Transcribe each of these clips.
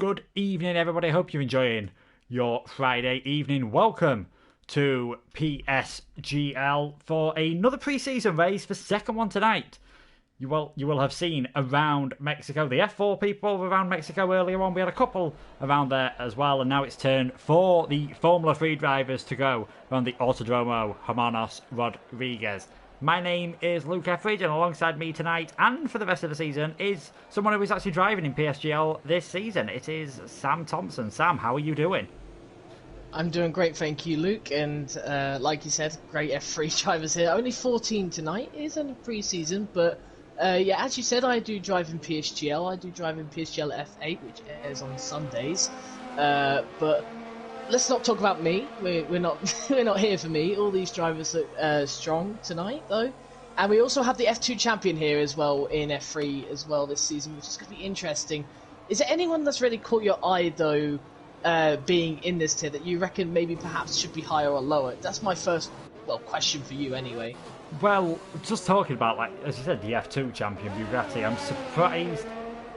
Good evening, everybody. Hope you're enjoying your Friday evening. Welcome to PSGL for another pre-season race, the second one tonight. You will have seen around Mexico. The F4 people were around Mexico earlier on. We had a couple around there as well, and now it's turn for the Formula 3 drivers to go around the Autodromo Hermanos Rodriguez. My name is Luke Etheridge, and alongside me tonight and for the rest of the season is someone who is actually driving in PSGL this season. It is Sam Thompson. Sam, how are you doing? I'm doing great, thank you, Luke. And like you said, great F3 drivers here. Only 14 tonight. It isn't a pre-season, but yeah, as you said, I do drive in PSGL. I do drive in PSGL F8, which airs on Sundays. But let's not talk about me. We're not we're not here for me. All these drivers are strong tonight, though, and we also have the F2 champion here as well in F3 as well this season, which is going to be interesting. Is there anyone that's really caught your eye though, being in this tier that you reckon maybe perhaps should be higher or lower? That's my first question for you anyway. Well, just talking about, like as you said, the F2 champion Bugatti, I'm surprised.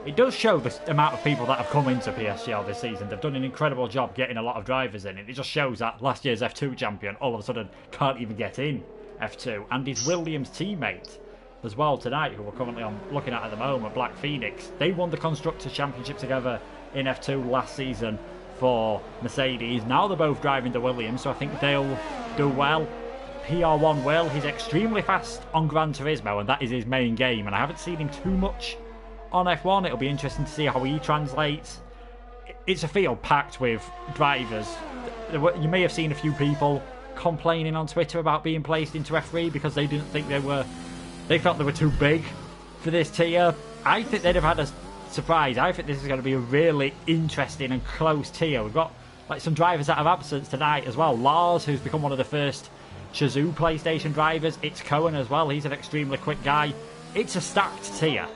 It does show the amount of people that have come into PSGL this season. They've done an incredible job getting a lot of drivers in. It just shows that last year's F2 champion all of a sudden can't even get in F2. And his Williams teammate as well tonight, who we're currently looking at the moment, Black Phoenix. They won the Constructors' Championship together in F2 last season for Mercedes. Now they're both driving the Williams, so I think they'll do well. PR1 will. He's extremely fast on Gran Turismo, and that is his main game. And I haven't seen him too much on F1. It'll be interesting to see how he translates. It's a field packed with drivers. You may have seen a few people complaining on Twitter about being placed into F3 because they didn't think they felt they were too big for this tier. I think they'd have had a surprise. I think this is going to be a really interesting and close tier. We've got like some drivers that have absence tonight as well. Lars, who's become one of the first Shazoo PlayStation drivers. It's Cohen as well. He's an extremely quick guy. It's a stacked tier.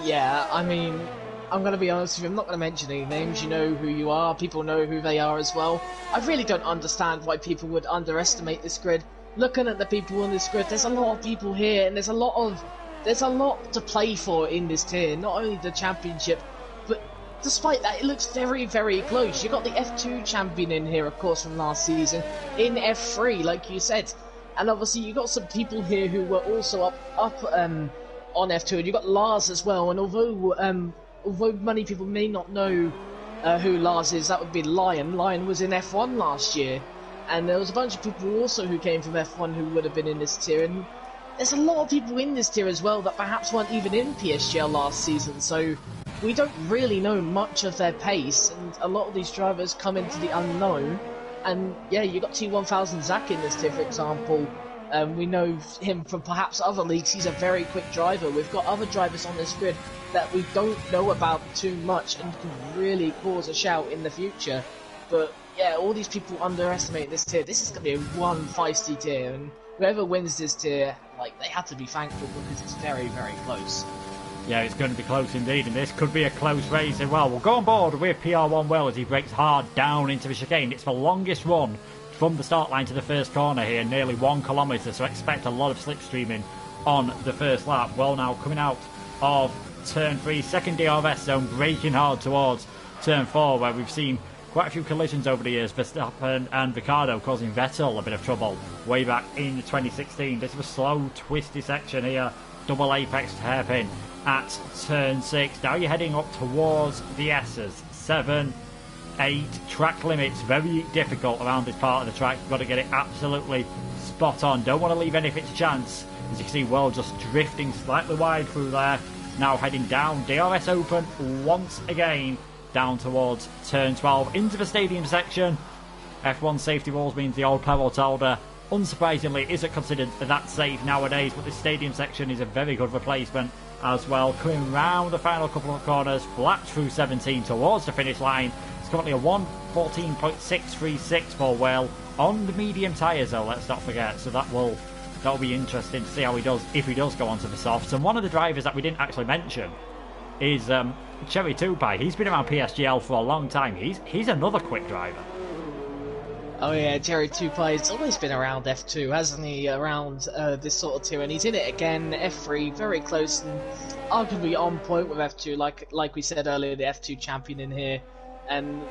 Yeah, I mean, I'm going to be honest with you, I'm not going to mention any names. You know who you are, people know who they are as well. I really don't understand why people would underestimate this grid. Looking at the people on this grid, there's a lot of people here, and there's a lot to play for in this tier. Not only the championship, but despite that, it looks very, very close. You got the F2 champion in here, of course, from last season, in F3, like you said. And obviously, you got some people here who were also up on F2, and you got Lars as well. And although many people may not know who Lars is, that would be Lion. Lion was in F1 last year, and there was a bunch of people also who came from F1 who would have been in this tier. And there's a lot of people in this tier as well that perhaps weren't even in PSGL last season, so we don't really know much of their pace. And a lot of these drivers come into the unknown. And yeah, you got T1000 Zach in this tier, for example. We know him from perhaps other leagues. He's a very quick driver. We've got other drivers on this grid that we don't know about too much and can really cause a shout in the future. But yeah, all these people underestimate this tier. This is going to be one feisty tier, and whoever wins this tier, like, they have to be thankful because it's very, very close. Yeah, it's going to be close indeed, and this could be a close race as well. We'll go on board with PR1 well as he breaks hard down into the chicane. It's the longest run from the start line to the first corner here, nearly 1 kilometre, so expect a lot of slipstreaming on the first lap. Well, now coming out of turn 3, second DRS zone, braking hard towards turn 4, where we've seen quite a few collisions over the years. Verstappen and Ricciardo causing Vettel a bit of trouble way back in 2016. This was a slow, twisty section here, double apex hairpin at turn 6. Now you're heading up towards the S's. 7, 8, track limits, very difficult around this part of the track. You've got to get it absolutely spot on. Don't want to leave anything to chance. As you can see, World just drifting slightly wide through there. Now heading down, DRS open once again, down towards turn 12 into the stadium section. F1 safety rules means the old Peraltalda, unsurprisingly, isn't considered that safe nowadays, but this stadium section is a very good replacement as well. Coming round the final couple of corners, flat through 17 towards the finish line. It's currently a 1:14.636 for Will on the medium tyres though, let's not forget, so that'll be interesting to see how he does if he does go onto the softs. And one of the drivers that we didn't actually mention is Cherry Tupai. He's been around PSGL for a long time. He's another quick driver. Oh yeah, Jerry Tupai's always been around F2, hasn't he? Around this sort of tier, and he's in it again. F3, very close and arguably on point with F2, like we said earlier, the F2 champion in here. And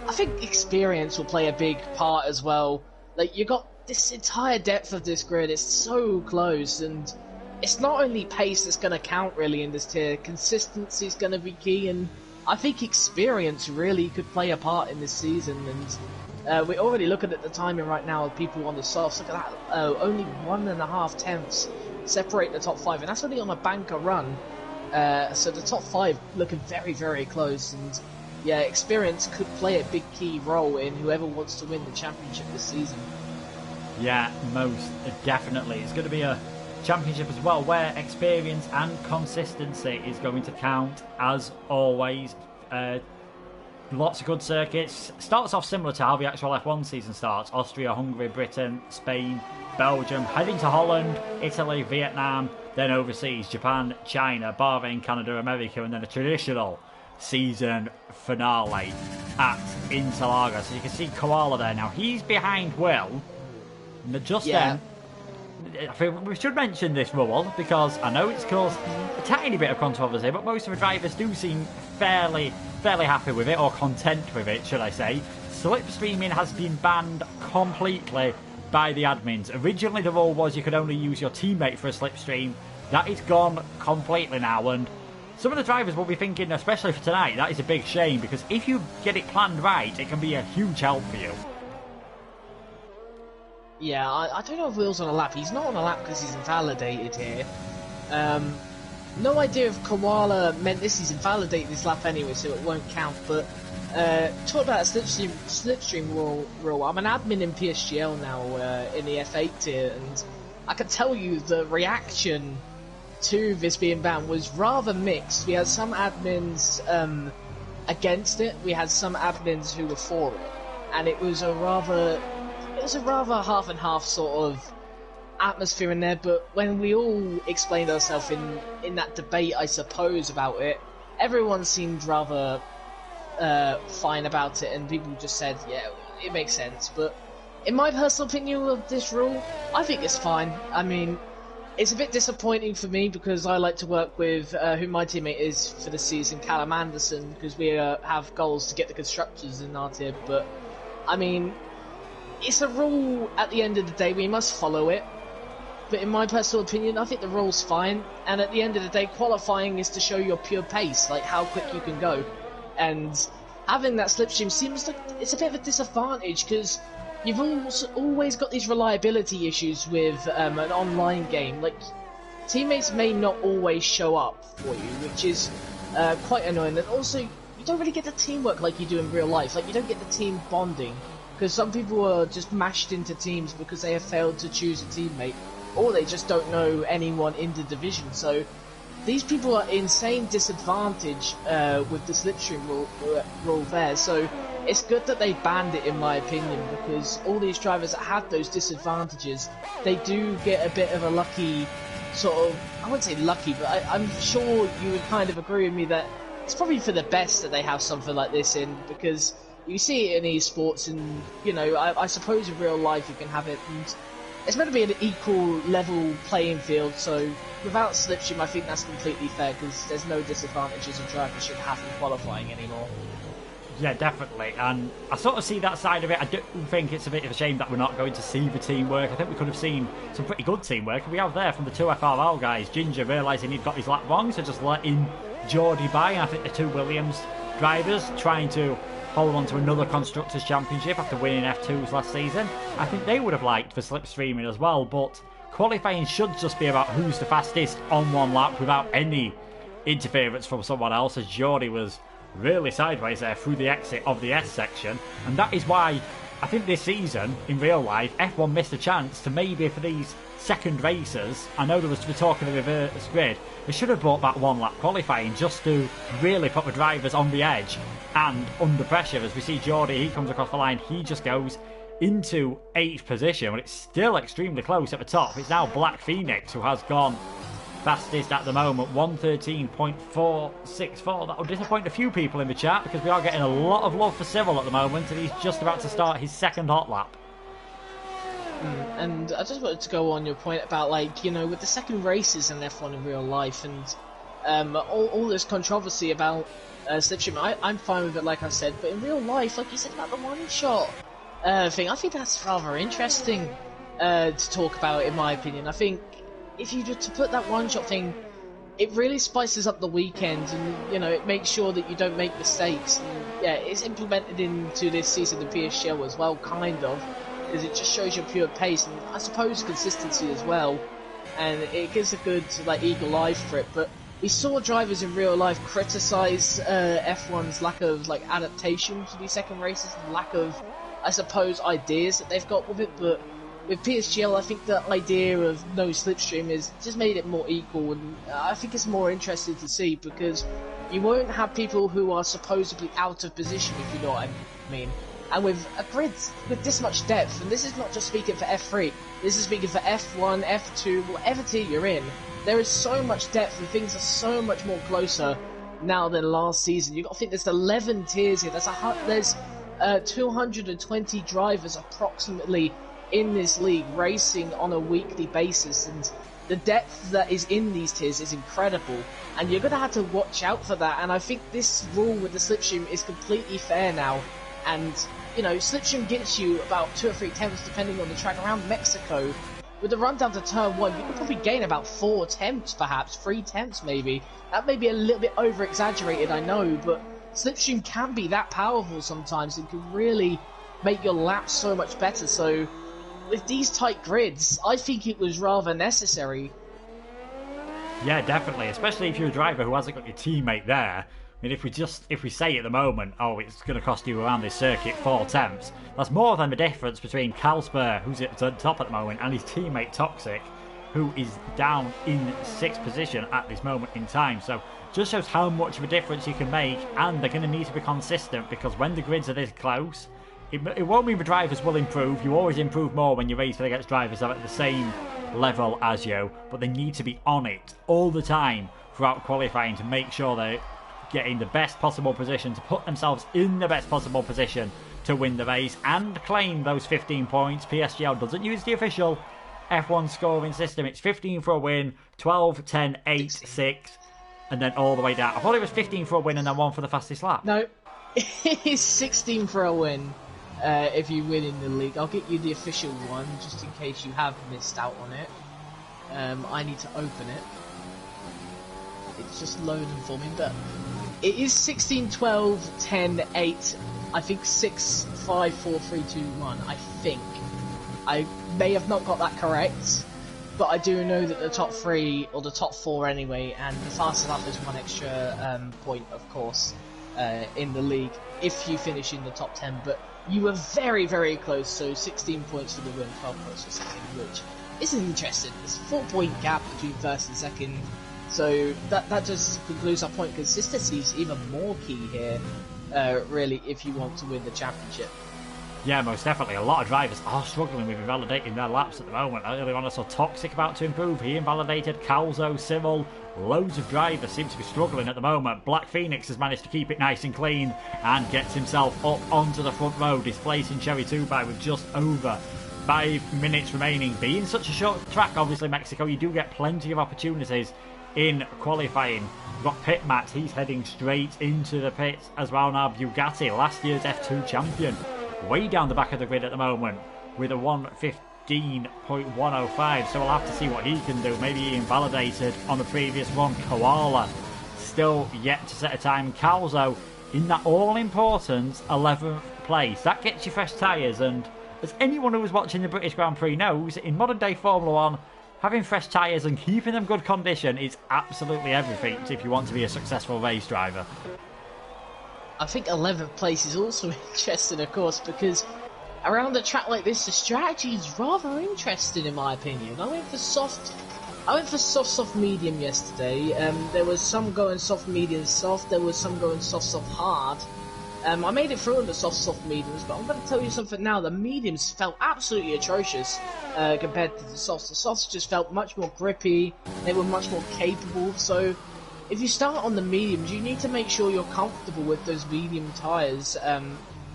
I think experience will play a big part as well. Like, you got this entire depth of this grid, it's so close, and it's not only pace that's going to count really in this tier, consistency is going to be key, and I think experience really could play a part in this season. And we're already looking at the timing right now of people on the softs. Look at that, only 1.5 tenths separate the top 5, and that's only on a banker run. So the top 5 looking very, very close, and yeah, experience could play a big key role in whoever wants to win the championship this season. Yeah, most definitely. It's going to be a championship as well, where experience and consistency is going to count, as always. Lots of good circuits. Starts off similar to how the actual F1 season starts. Austria, Hungary, Britain, Spain, Belgium, heading to Holland, Italy, Vietnam, then overseas, Japan, China, Bahrain, Canada, America, and then a traditional season finale at Interlagos. So you can see Koala there now. He's behind Will. And just then, I think we should mention this rule, because I know it's caused a tiny bit of controversy, but most of the drivers do seem fairly happy with it, or content with it, should I say. Slipstreaming has been banned completely by the admins. Originally the rule was you could only use your teammate for a slipstream. That is gone completely now, and some of the drivers will be thinking, especially for tonight, that is a big shame, because if you get it planned right, it can be a huge help for you. Yeah, I don't know if Will's on a lap. He's not on a lap because he's invalidated here. No idea if Koala meant this. He's invalidated this lap anyway, so it won't count. But talk about slipstream rule. I'm an admin in PSGL now in the F8 tier, and I can tell you the reaction to this being banned was rather mixed. We had some admins against it. We had some admins who were for it, and it was a rather half and half sort of atmosphere in there. But when we all explained ourselves in that debate, I suppose, about it, everyone seemed rather fine about it, and people just said, yeah, it makes sense. But in my personal opinion of this rule, I think it's fine. I mean, it's a bit disappointing for me because I like to work with who my teammate is for the season, Callum Anderson, because we have goals to get the constructors in our tier. But I mean, it's a rule at the end of the day, we must follow it. But in my personal opinion, I think the rule's fine. And at the end of the day, qualifying is to show your pure pace, like how quick you can go. And having that slipstream seems like it's a bit of a disadvantage because you've always got these reliability issues with an online game. Like, teammates may not always show up for you, which is quite annoying. And also, you don't really get the teamwork like you do in real life. Like, you don't get the team bonding. Because some people are just mashed into teams because they have failed to choose a teammate, or they just don't know anyone in the division. So these people are insane disadvantage with the slipstream rule there. So it's good that they banned it, in my opinion, because all these drivers that have those disadvantages, they do get a bit of a lucky sort of, I wouldn't say lucky, but I'm sure you would kind of agree with me that it's probably for the best that they have something like this in, because you see it in esports, and you know, I suppose in real life you can have it, and it's meant to be an equal level playing field. So without slipstream, I think that's completely fair because there's no disadvantages a driver should have in qualifying anymore. Yeah, definitely, and I sort of see that side of it. I do think it's a bit of a shame that we're not going to see the teamwork. I think we could have seen some pretty good teamwork, and we have there from the two FRL guys. Ginger realising he'd got his lap wrong, so just letting Geordie by, and I think the two Williams drivers trying to hold on to another Constructors' Championship after winning F2s last season. I think they would have liked the slipstreaming as well, but qualifying should just be about who's the fastest on one lap without any interference from someone else, as Geordie was really sideways there through the exit of the S section. And that is why I think this season, in real life, F1 missed a chance to maybe, for these second races, I know there was talk of a reverse grid, they should have brought back one lap qualifying just to really put the drivers on the edge and under pressure. As we see Geordie, he comes across the line, he just goes into 8th position, but it's still extremely close at the top. It's now Black Phoenix who has gone fastest at the moment, 1:13.464. That will disappoint a few people in the chat because we are getting a lot of love for Cyril at the moment, and he's just about to start his second hot lap. And I just wanted to go on your point about, like, you know, with the second races in F1 in real life, and all this controversy about Slipstream, I'm fine with it, like I said, but in real life, like you said about the one-shot thing, I think that's rather interesting to talk about, in my opinion. I think if you just to put that one-shot thing, it really spices up the weekend, and, you know, it makes sure that you don't make mistakes. And, yeah, it's implemented into this season of PSGL as well, kind of, because it just shows you pure pace, and I suppose consistency as well, and it gives a good, like, eagle eye for it. But we saw drivers in real life criticise F1's lack of, like, adaptation to these second races, and lack of, I suppose, ideas that they've got with it. But with PSGL, I think the idea of no slipstream is just made it more equal, and I think it's more interesting to see, because you won't have people who are supposedly out of position, if you know what I mean. And with a grid with this much depth, and this is not just speaking for F3, this is speaking for F1, F2, whatever tier you're in, there is so much depth and things are so much more closer now than last season. You've got to think there's 11 tiers here, there's 220 drivers approximately in this league racing on a weekly basis, and the depth that is in these tiers is incredible, and you're going to have to watch out for that. And I think this rule with the slipstream is completely fair now, and, you know, slipstream gets you about 2 or 3 tenths depending on the track around Mexico. With the run down to turn 1, you could probably gain about 4 tenths, perhaps 3 tenths maybe. That may be a little bit over exaggerated, I know, but slipstream can be that powerful sometimes and can really make your laps so much better. So with these tight grids, I think it was rather necessary. Yeah, definitely, especially if you're a driver who hasn't got your teammate there. I mean, if we say at the moment, oh, it's going to cost you around this circuit 4 tenths, that's more than the difference between Calsper, who's at the top at the moment, and his teammate Toxic, who is down in 6th position at this moment in time. So just shows how much of a difference you can make, and they're going to need to be consistent, because when the grids are this close, it won't mean the drivers will improve. You always improve more when you race against drivers that are at the same level as you, but they need to be on it all the time throughout qualifying to make sure they're getting the best possible position, to put themselves in the best possible position to win the race and claim those 15 points. PSGL doesn't use the official F1 scoring system. It's 15 for a win, 12, 10, 8, 6, and then all the way down. I thought it was 15 for a win and then 1 for the fastest lap. No, it's 16 for a win. If you win in the league, I'll get you the official one just in case you have missed out on it. I need to open it. It's just loading for me, but it is 16, 12, 10, 8, I think 6, 5, 4, 3, 2, 1, I think. I may have not got that correct, but I do know that the top 3, or the top 4 anyway, and the fastest lap is 1 extra point, of course, in the league, if you finish in the top 10, but you were very, very close, so 16 points for the win, 12 points for second, which is interesting. It's a 4-point gap between first and second, so that just concludes our point. Consistency is even more key here, really, if you want to win the championship. Yeah, most definitely. A lot of drivers are struggling with invalidating their laps at the moment. Earlier on, I saw Toxic about to improve. He invalidated. Calzo, Cyril, loads of drivers seem to be struggling at the moment. Black Phoenix has managed to keep it nice and clean and gets himself up onto the front row, displacing Cherry 2 with just over 5 minutes remaining. Being such a short track, obviously, Mexico, you do get plenty of opportunities in qualifying. We've got Pit Matt, he's heading straight into the pits as well now. Bugatti, last year's F2 champion, way down the back of the grid at the moment with a 1:15.105, so we'll have to see what he can do. Maybe he invalidated on the previous one. Koala still yet to set a time. Calzo in that all-important 11th place. That gets you fresh tyres, and as anyone who was watching the British Grand Prix knows, in modern day Formula 1, having fresh tyres and keeping them good condition is absolutely everything if you want to be a successful race driver. I think 11th place is also interesting, of course, because around a track like this, the strategy is rather interesting, in my opinion. I went for soft, medium yesterday. There was some going soft, medium, soft. There was some going soft, hard. I made it through on the soft mediums, but I'm going to tell you something now. The mediums felt absolutely atrocious compared to the softs. The softs just felt much more grippy. They were much more capable. So if you start on the mediums, you need to make sure you're comfortable with those medium tyres.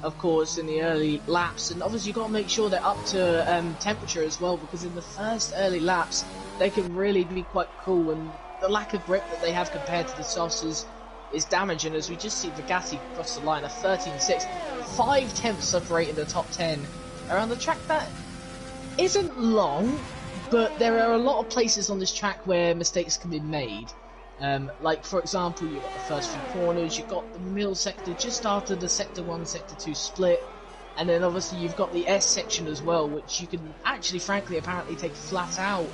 Of course, in the early laps, and obviously you've got to make sure they're up to temperature as well, because in the first early laps, they can really be quite cool, and the lack of grip that they have compared to the softs is damaging, as we just see Bugatti cross the line, a 13.6, 5/10 separating the top 10 around the track. That isn't long, but there are a lot of places on this track where mistakes can be made. Like, for example, you've got the first few corners, you've got the middle sector just after the Sector 1, Sector 2 split, and then obviously you've got the S section as well, which you can actually, frankly, apparently take flat out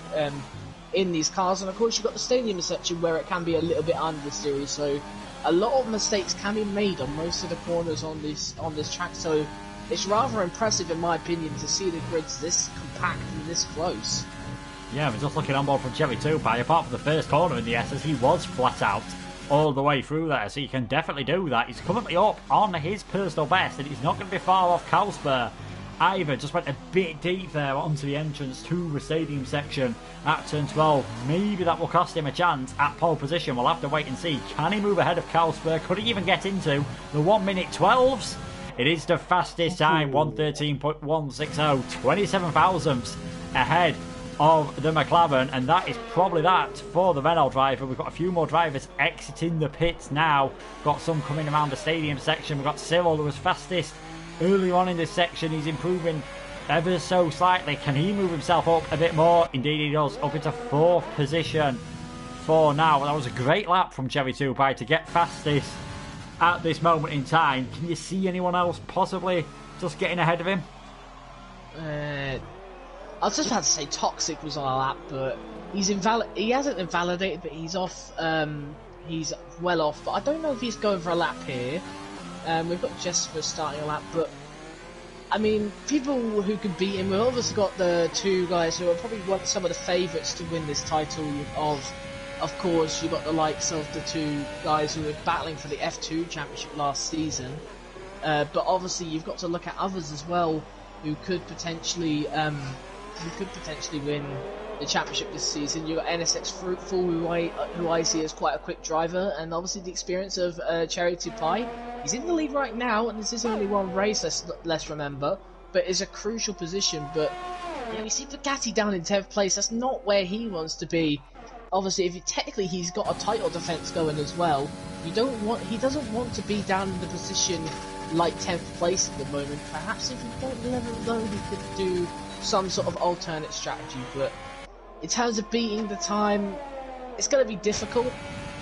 in these cars, and of course you've got the stadium section where it can be a little bit understeery, so a lot of mistakes can be made on most of the corners on this track, so it's rather impressive in my opinion to see the grids this compact and this close. Yeah, we're just looking on board from Cherry 2 Pie. Apart from the first corner in the SS, he was flat out all the way through there, so you can definitely do that. He's currently up on his personal best, and he's not going to be far off Carlsberg either. Just went a bit deep there onto the entrance to the stadium section at turn 12. Maybe that will cost him a chance at pole position. We'll have to wait and see. Can he move ahead of Carlsberg? Could he even get into the 1 minute 12s? It is the fastest time, 1:13.160, 27 thousandths ahead of the McLaren, and that is probably that for the Renault driver. We've got a few more drivers exiting the pits now. Got some coming around the stadium section. We've got Cyril, who was fastest earlier on in this section. He's improving ever so slightly. Can he move himself up a bit more? Indeed he does, up into 4th position for now. That was a great lap from Cherry 2 Pie to get fastest at this moment in time. Can you see anyone else possibly just getting ahead of him? I was just about to say Toxic was on a lap, but he hasn't invalidated, but he's off. He's well off, but I don't know if he's going for a lap here. We've got Jesper starting a lap, but I mean, people who could beat him, we've obviously got the two guys who are probably some of the favourites to win this title. Of course, you've got the likes of the two guys who were battling for the F2 championship last season, but obviously you've got to look at others as well who could potentially win the championship this season. You've got NSX Fruitful, who I see as quite a quick driver, and obviously the experience of Cherry 2 Pie. He's in the lead right now, and this is only one race, let's remember, but it's a crucial position. But you see Bugatti down in 10th place. That's not where he wants to be. Obviously, technically he's got a title defense going as well. He doesn't want to be down in the position like 10th place at the moment. Perhaps if he don't level low, he could do some sort of alternate strategy, but in terms of beating the time, it's going to be difficult.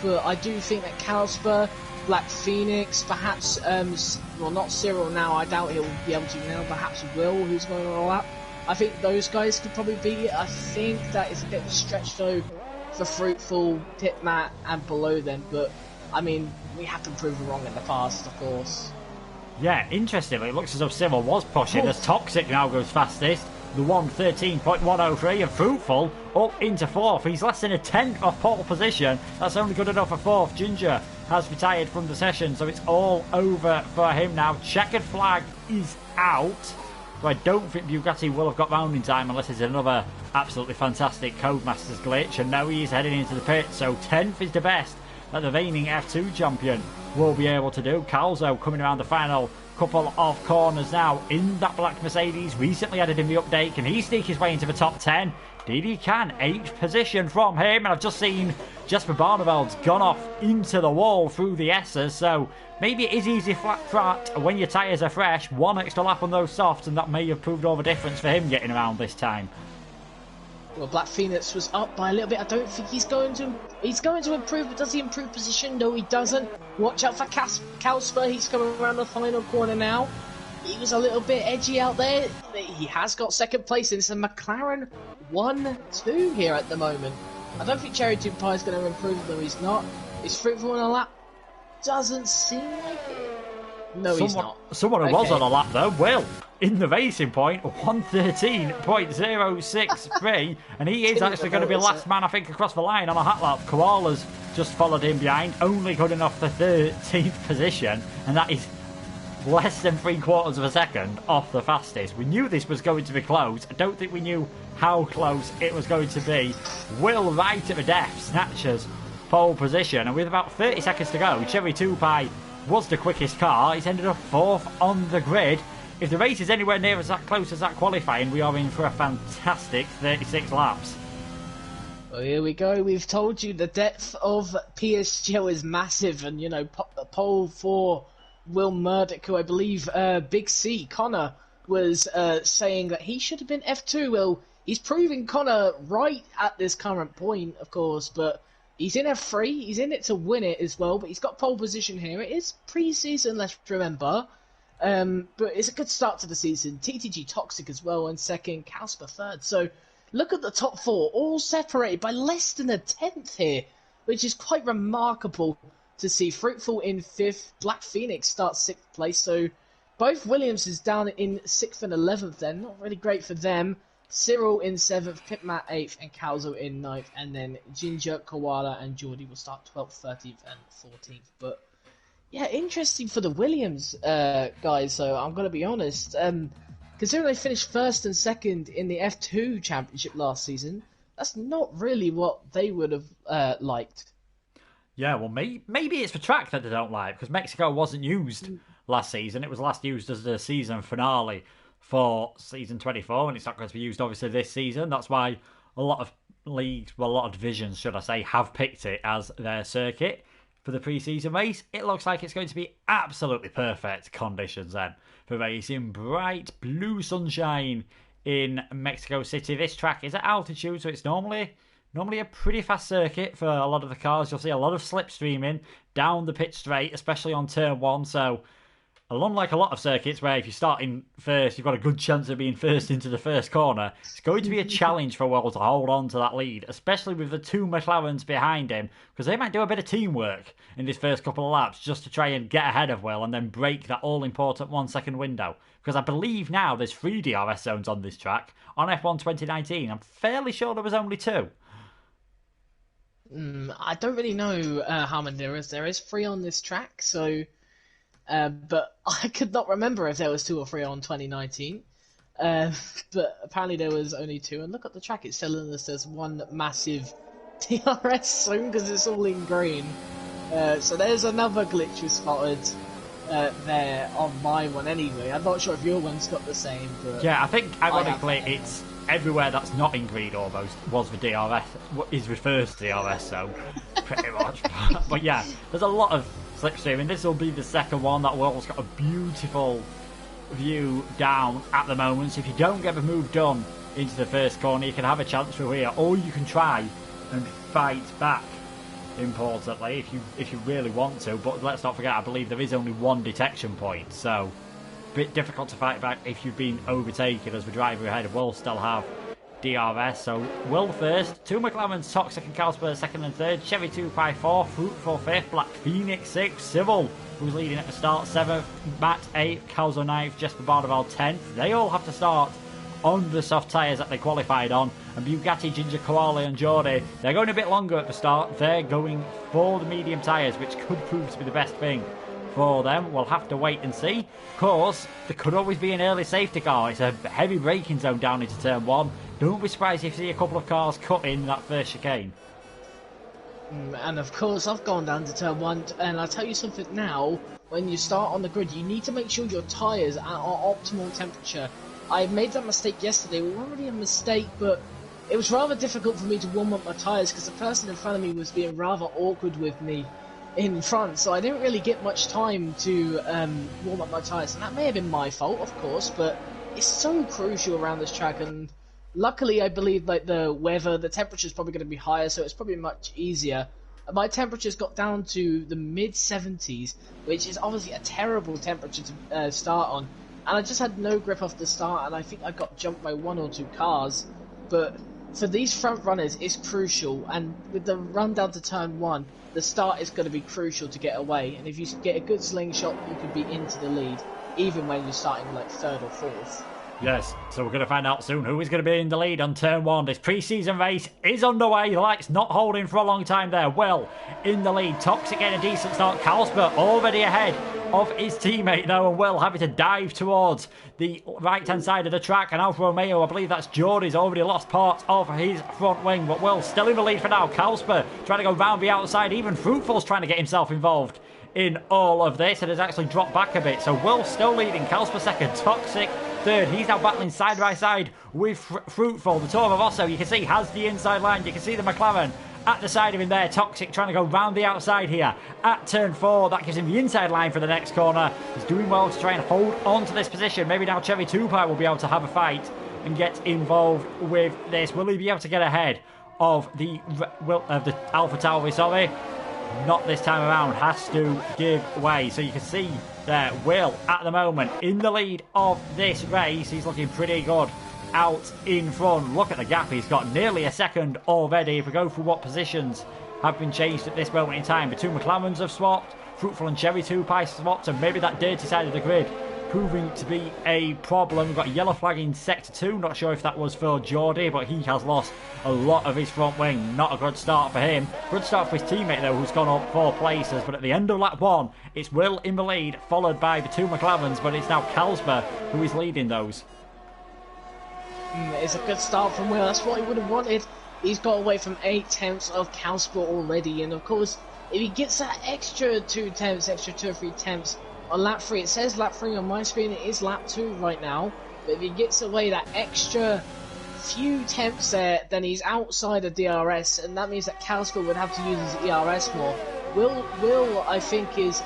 But I do think that Carlsberg, Black Phoenix, perhaps, well, not Cyril now, I doubt he'll be able to now, perhaps Will, who's going on a lap. I think those guys could probably beat it. I think that is a bit of a stretch though for Fruitful, Pitmat, and below them, but I mean, we have been proven wrong in the past, of course. Yeah, interestingly, it looks as though Cyril was pushing as Toxic now goes fastest. The 1:13.103, and Fruitful up into 4th. He's less than a 10th off pole position. That's only good enough for 4th. Ginger has retired from the session, so it's all over for him now. Checkered flag is out. So I don't think Bugatti will have got round in time unless it's another absolutely fantastic Codemasters glitch. And now he is heading into the pit, so 10th is the best that the reigning F2 champion will be able to do. Calzo coming around the final couple of corners now in that black Mercedes, recently added in the update. Can he sneak his way into the top 10? Indeed he can. 8th position from him, and I've just seen Jesper Barneveld's gone off into the wall through the S's, so maybe it is easy flat when your tyres are fresh. One extra lap on those softs, and that may have proved all the difference for him getting around this time. Well, Black Phoenix was up by a little bit. I don't think he's going to improve, but does he improve position? No, he doesn't. Watch out for Carlsberg. He's coming around the final corner now. He was a little bit edgy out there. He has got 2nd place. It's a McLaren 1-2 here at the moment. I don't think Cherry 2 Pie is going to improve, though he's not. Is Fruitful on a lap? Doesn't seem like it. No, he's not. Someone who was on a lap, though, Will, in the racing point, 1:13.063, and he is actually going to be last man, I think, across the line on a hot lap. Koala's just followed him behind, only good enough for 13th position, and that is less than 3/4 of a second off the fastest. We knew this was going to be close. I don't think we knew how close it was going to be. Will, right at the death, snatches pole position, and with about 30 seconds to go, Cherry 2Pie was the quickest car. He's ended up 4th on the grid. If the race is anywhere near as that close as that qualifying, we are in for a fantastic 36 laps. Well, here we go. We've told you the depth of PSGL is massive, and you know, pole for Will Murdoch, who I believe Big C Connor was saying that he should have been F2. Well, he's proving Connor right at this current point, of course, but he's in F3. He's in it to win it as well, but he's got pole position here. It is pre-season, let's remember. But it's a good start to the season. TTG Toxic as well in second, Casper third. So look at the top four, all separated by less than a tenth here, which is quite remarkable to see. Fruitful in fifth, Black Phoenix starts sixth place. So both Williams is down in 6th and 11th then. Not really great for them. Cyril in 7th, Pitmat 8th, and Calzo in 9th. And then Ginger, Koala, and Geordie will start 12th, 13th, and 14th. But yeah, interesting for the Williams guys, so I'm going to be honest. Considering they finished 1st and 2nd in the F2 Championship last season, that's not really what they would have liked. Yeah, well, maybe it's the track that they don't like, because Mexico wasn't used last season. It was last used as the season finale for season 24, and it's not going to be used, obviously, this season. That's why a lot of leagues, well, a lot of divisions, should I say, have picked it as their circuit for the pre-season race. It looks like it's going to be absolutely perfect conditions then for racing. Bright blue sunshine in Mexico City. This track is at altitude, so it's normally a pretty fast circuit for a lot of the cars. You'll see a lot of slipstreaming down the pit straight, especially on turn 1. So, unlike a lot of circuits where if you're starting first, you've got a good chance of being first into the first corner, it's going to be a challenge for Will to hold on to that lead, especially with the 2 McLarens behind him, because they might do a bit of teamwork in this first couple of laps just to try and get ahead of Will and then break that all-important 1 second window. Because I believe now there's 3 DRS zones on this track. On F1 2019, I'm fairly sure there was only 2. I don't really know how many there is. There is 3 on this track, so... but I could not remember if there was 2 or 3 on 2019. But apparently there was only 2. And look at the track, it's telling us there's 1 massive DRS zone because it's all in green. So there's another glitch we spotted there on my one anyway. I'm not sure if your one's got the same. But yeah, I think ironically it's everywhere that's not in green almost was the DRS, is referred to DRS zone, pretty much. But yeah, there's a lot of slipstreaming. This will be the second one. That Will's got a beautiful view down at the moment. So if you don't get the move done into the first corner, you can have a chance through here, or you can try and fight back. Importantly, if you really want to, but let's not forget, I believe there is only 1 detection point, so a bit difficult to fight back if you've been overtaken, as the driver ahead will still have DRS. So Will first, 2 McLarens, Toxic and Carlsberg second and third, Chevy 254, Fruitful fifth, Black Phoenix sixth, Civil, who's leading at the start, 7th, Matt 8th, Calzo 9th, Jesper Bardaval 10th. They all have to start on the soft tyres that they qualified on, and Bugatti, Ginger, Koala and Geordie, they're going a bit longer at the start. They're going for the medium tyres, which could prove to be the best thing for them. We'll have to wait and see. Of course, there could always be an early safety car. It's a heavy braking zone down into turn 1. Don't be surprised if you see a couple of cars cut in that first chicane. And of course, I've gone down to turn 1, and I'll tell you something now, when you start on the grid, you need to make sure your tyres are at optimal temperature. I made that mistake yesterday. Well, it wasn't really a mistake, but it was rather difficult for me to warm up my tyres because the person in front of me was being rather awkward with me in front, so I didn't really get much time to warm up my tyres, and that may have been my fault, of course, but it's so crucial around this track, and luckily I believe like the weather, the temperature is probably going to be higher, so it's probably much easier. My temperatures got down to the mid-70s, which is obviously a terrible temperature to start on. And I just had no grip off the start, and I think I got jumped by 1 or 2 cars. But for these front runners, it's crucial. And with the run down to turn 1, the start is going to be crucial to get away. And if you get a good slingshot, you could be into the lead, even when you're starting like 3rd or 4th. Yes, so we're going to find out soon who is going to be in the lead on turn 1. This pre-season race is underway. The light's not holding for a long time there. Will in the lead. Toxic getting a decent start. Carlsberg already ahead of his teammate though, and Will having to dive towards the right-hand side of the track. And Alfa Romeo, I believe that's Geordie's, already lost part of his front wing, but Will still in the lead for now. Carlsberg trying to go round the outside. Even Fruitful's trying to get himself involved in all of this, and has actually dropped back a bit. So Will still leading. Carlsberg second. Toxic third. He's now battling side by side with Fruitful. The Toro Rosso, you can see, has the inside line. You can see the McLaren at the side of him there. Toxic trying to go round the outside here at turn 4. That gives him the inside line for the next corner. He's doing well to try and hold on to this position. Maybe now Cherry 2-Pie will be able to have a fight and get involved with this. Will he be able to get ahead of the Alpha Tauri? Sorry. Not this time around, has to give way. So you can see there, Will at the moment in the lead of this race. He's looking pretty good out in front. Look at the gap, he's got nearly a second already. If we go through what positions have been changed at this moment in time, the two McLarens have swapped, Fruitful and Cherry 2-Pie swapped, and maybe that dirty side of the grid proving to be a problem. We've got a yellow flag in sector 2. Not sure if that was for Geordie, but he has lost a lot of his front wing. Not a good start for him. Good start for his teammate though, who's gone up 4 places. But at the end of lap 1, it's Will in the lead, followed by the two McLarens, but it's now Carlsberg who is leading those. It's a good start from Will. That's what he would have wanted. He's got away from 8 tenths of Carlsberg already, and of course, if he gets that extra 2 tenths, extra 2 or 3 tenths on lap 3, it says lap 3 on my screen, it is lap 2 right now, but if he gets away that extra few tenths there, then he's outside of DRS, and that means that Carlsberg would have to use his ERS more. Will I think is,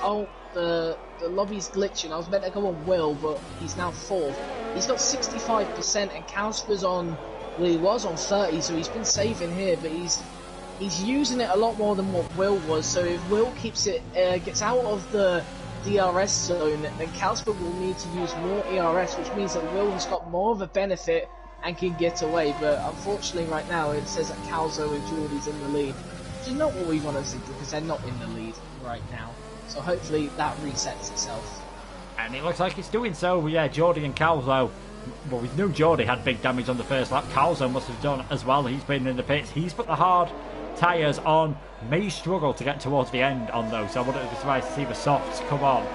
the lobby's glitching. I was meant to go on Will, but he's now 4th. He's got 65%, and Carlsberg's on, well, he was on 30, so he's been saving here, but he's using it a lot more than what Will was. So if Will keeps it, gets out of the DRS zone, then Carlsberg will need to use more ERS, which means that Will has got more of a benefit and can get away. But unfortunately right now it says that Calzo and Geordie's in the lead, which is not what we want to see, because they're not in the lead right now. So hopefully that resets itself. And it looks like it's doing so. Yeah, Geordie and Calzo. Well, we knew Geordie had big damage on the first lap. Calzo must have done as well. He's been in the pits. He's put the hard tyres on. May struggle to get towards the end on those, so I wouldn't be surprised to see the softs come on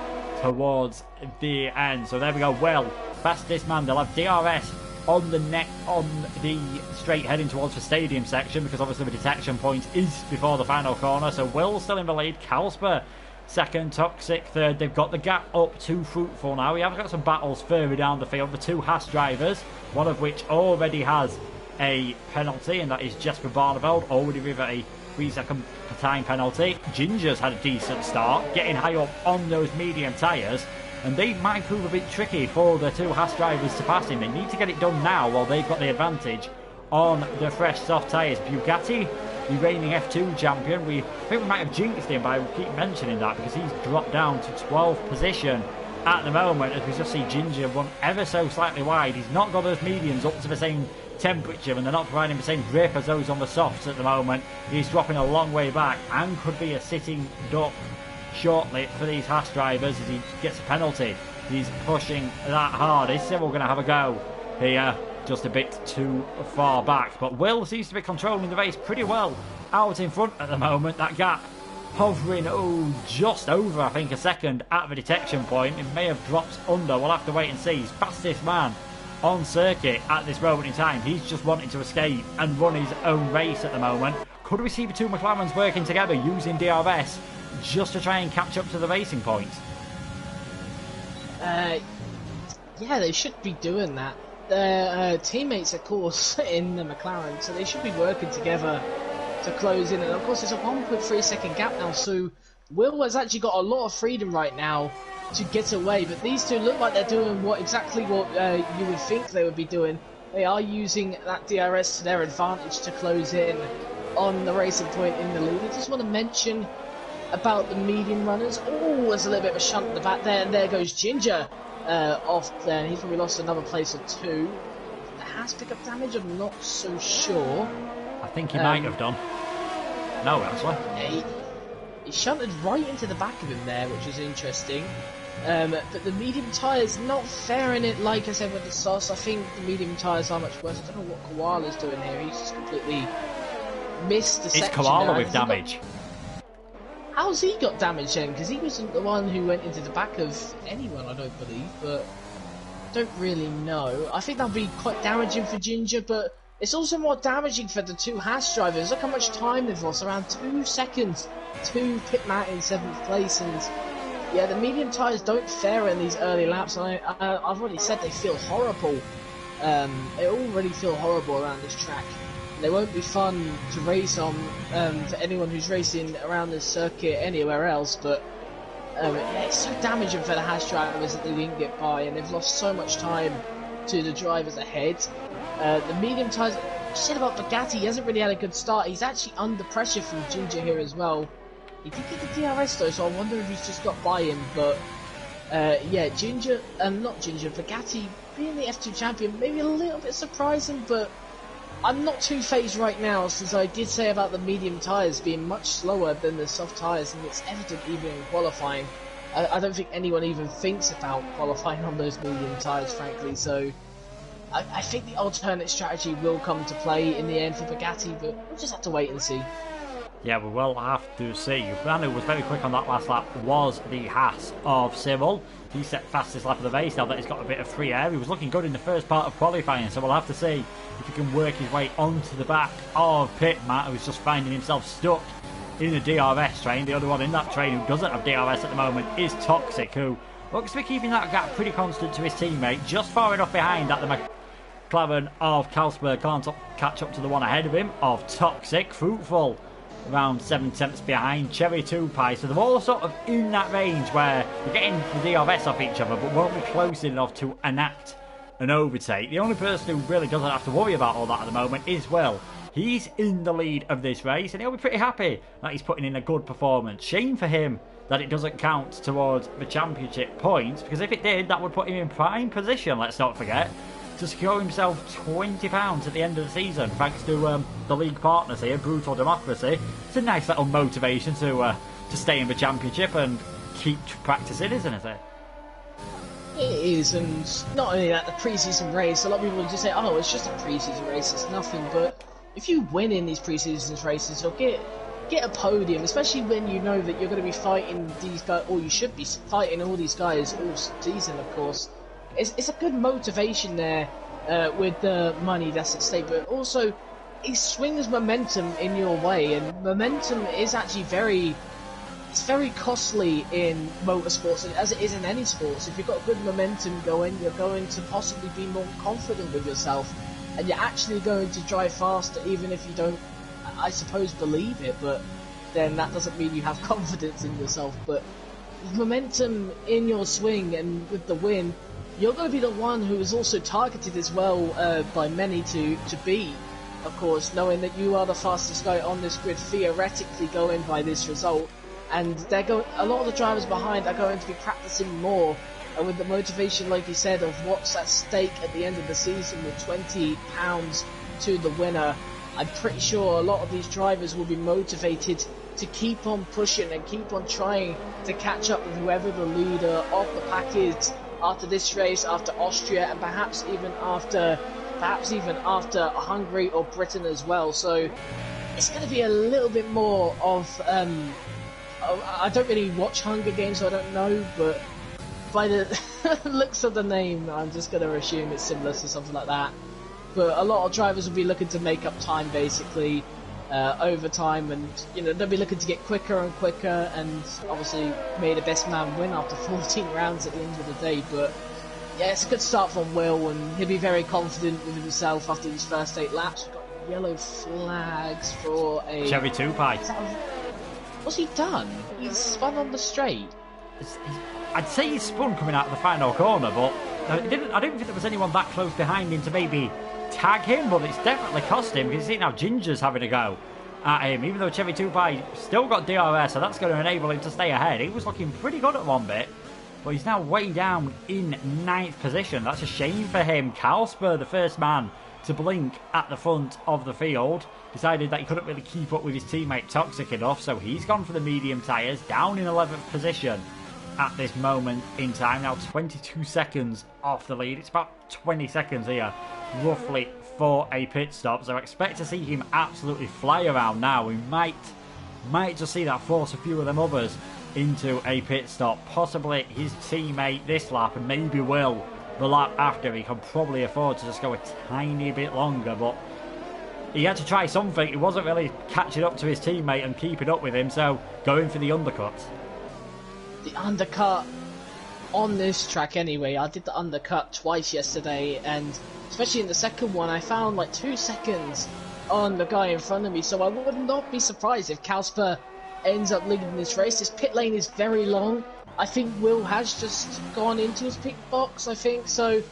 towards the end. So there we go. Well, fastest man. They'll have DRS on the straight heading towards the stadium section, because obviously the detection point is before the final corner. So Will still in the lead. Carlsberg second, Toxic third. They've got the gap up to Fruitful now. We have got some battles further down the field. The two Haas drivers, one of which already has a penalty, and that is Jesper Barneveld, already with a 3-second time penalty. Ginger's had a decent start, getting high up on those medium tyres, and they might prove a bit tricky for the two Haas drivers to pass him. They need to get it done now while they've got the advantage on the fresh soft tyres. Bugatti, the reigning F2 champion, I think we might have jinxed him, but I will keep mentioning that because he's dropped down to 12th position at the moment, as we just see Ginger run ever so slightly wide. He's not got those mediums up to the same temperature, and they're not providing the same grip as those on the softs at the moment. He's dropping a long way back and could be a sitting duck shortly for these Haas drivers as he gets a penalty. He's pushing that hard. Is Cyril going to have a go here? Just a bit too far back, but Will seems to be controlling the race pretty well out in front at the moment. That gap hovering just over, I think, a second at the detection point. It may have dropped under. We'll have to wait and see. He's fastest man on circuit at this moment in time. He's just wanting to escape and run his own race at the moment. Could we see the two McLarens working together using DRS just to try and catch up to the racing point? Yeah, they should be doing that. Their teammates, of course, in the McLaren, so they should be working together to close in. And of course, there's a 1.3 second gap now, so Will has actually got a lot of freedom right now to get away. But these two look like they're doing exactly what you would think they would be doing. They are using that DRS to their advantage to close in on the racing point in the lead. I just want to mention about the medium runners. Oh, there's a little bit of a shunt at the back there, and there goes Ginger off there. He's probably lost another place or two. Has picked up damage? I'm not so sure. I think he might have done. No, actually. He shunted right into the back of him there, which was interesting. But the medium tyres not faring it, like I said, with the sauce. I think the medium tyres are much worse. I don't know what Koala's doing here. He's just completely missed the section. It's Koala with damage. How's he got damage then? Because he wasn't the one who went into the back of anyone, I don't believe, but don't really know. I think that'll be quite damaging for Ginger, but it's also more damaging for the two Haas drivers. Look how much time they've lost, around 2 seconds to pit Matt in 7th place, and yeah, the medium tyres don't fare in these early laps, and I've already said they feel horrible. They already feel horrible around this track. They won't be fun to race on for anyone who's racing around this circuit anywhere else, but yeah, it's so damaging for the Haas drivers that they didn't get by, and they've lost so much time to the drivers ahead. The medium tyres, shit about Bugatti, he hasn't really had a good start. He's actually under pressure from Ginger here as well. He did get the DRS though, so I wonder if he's just got by him, but yeah, Bugatti being the F2 champion, maybe a little bit surprising, but I'm not too phased right now, since I did say about the medium tyres being much slower than the soft tyres, and it's evident even in qualifying. I don't think anyone even thinks about qualifying on those medium tyres, frankly, so I think the alternate strategy will come to play in the end for Bugatti, but we'll just have to wait and see. Yeah, we will have to see. Man who was very quick on that last lap was the Haas of Cyril. He set fastest lap of the race now that he's got a bit of free air. He was looking good in the first part of qualifying, so we'll have to see if he can work his way onto the back of Pit Matt, who's just finding himself stuck in the DRS train. The other one in that train who doesn't have DRS at the moment is Toxic, who looks to be keeping that gap pretty constant to his teammate, just far enough behind that the McLaren of Carlsberg can't catch up to the one ahead of him of Toxic. Fruitful around 7/10 behind Cherry 2 Pie, so they're all sort of in that range where they're getting the DRS off each other but won't be close enough to enact an overtake. The only person who really doesn't have to worry about all that at the moment is Will. He's in the lead of this race and he'll be pretty happy that he's putting in a good performance. Shame for him that it doesn't count towards the championship points, because if it did, that would put him in prime position, let's not forget, to secure himself £20 at the end of the season, thanks to the league partners here, Brutal Democracy. It's a nice little motivation to stay in the championship and keep practicing, isn't it? It is, and not only that, the pre-season race, a lot of people just say, oh, it's just a pre-season race, it's nothing, but if you win in these pre-season races, you'll get a podium, especially when you know that you're going to be fighting these guys, or you should be fighting all these guys all season, of course. It's a good motivation there with the money that's at stake, but also it swings momentum in your way, and momentum is actually very costly in motorsports, as it is in any sports. If you've got good momentum going, you're going to possibly be more confident with yourself, and you're actually going to drive faster, even if you don't, I suppose, believe it, but then that doesn't mean you have confidence in yourself. But with momentum in your swing and with the win, you're going to be the one who is also targeted as well by many to beat, of course, knowing that you are the fastest guy on this grid, theoretically going by this result. And a lot of the drivers behind are going to be practicing more, and with the motivation, like you said, of what's at stake at the end of the season with £20 to the winner, I'm pretty sure a lot of these drivers will be motivated to keep on pushing and keep on trying to catch up with whoever the leader of the pack is after this race, after Austria, and perhaps even after Hungary or Britain as well. So it's going to be a little bit more of I don't really watch Hunger Games, so I don't know, but by the looks of the name, I'm just going to assume it's similar to something like that. But a lot of drivers will be looking to make up time, basically, over time, and they'll be looking to get quicker and quicker, and obviously may the best man win after 14 rounds at the end of the day. But yeah, it's a good start from Will, and he'll be very confident with himself after these first 8 laps. We've got yellow flags for a Cherry 2 Pie. What's he done? He's spun on the straight. I'd say he spun coming out of the final corner, but I don't think there was anyone that close behind him to maybe tag him, but it's definitely cost him, because you see now Ginger's having a go at him, even though Cherry 2 Pie still got DRS, so that's going to enable him to stay ahead. He was looking pretty good at one bit, but he's now way down in 9th position. That's a shame for him. Carlsberg, the first man to blink at the front of the field. Decided that he couldn't really keep up with his teammate Toxic enough, so he's gone for the medium tyres, down in 11th position at this moment in time. Now 22 seconds off the lead. It's about 20 seconds here, roughly, for a pit stop. So I expect to see him absolutely fly around now. We might just see that force a few of them others into a pit stop. Possibly his teammate this lap, and maybe Will the lap after. He can probably afford to just go a tiny bit longer, but he had to try something. He wasn't really catching up to his teammate and keeping up with him, so going for the undercut. The undercut on this track anyway. I did the undercut twice yesterday, and especially in the second one, I found like 2 seconds on the guy in front of me, so I would not be surprised if Kasper ends up leading this race. This pit lane is very long. I think Will has just gone into his pit box, I think, so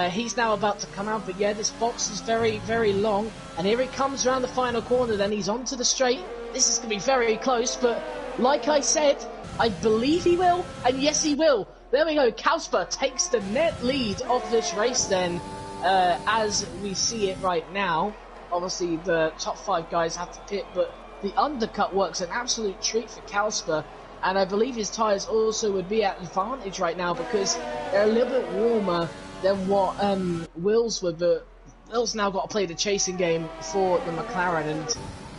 he's now about to come out, but yeah, this box is very, very long, and here he comes around the final corner, then he's onto the straight. This is going to be very close, but like I said, I believe he will, and yes he will. There we go, Kasper takes the net lead of this race then, as we see it right now. Obviously the top 5 guys have to pit, but the undercut works an absolute treat for Kasper, and I believe his tyres also would be at advantage right now because they're a little bit warmer than what Will's were, but Will's now got to play the chasing game for the McLaren, and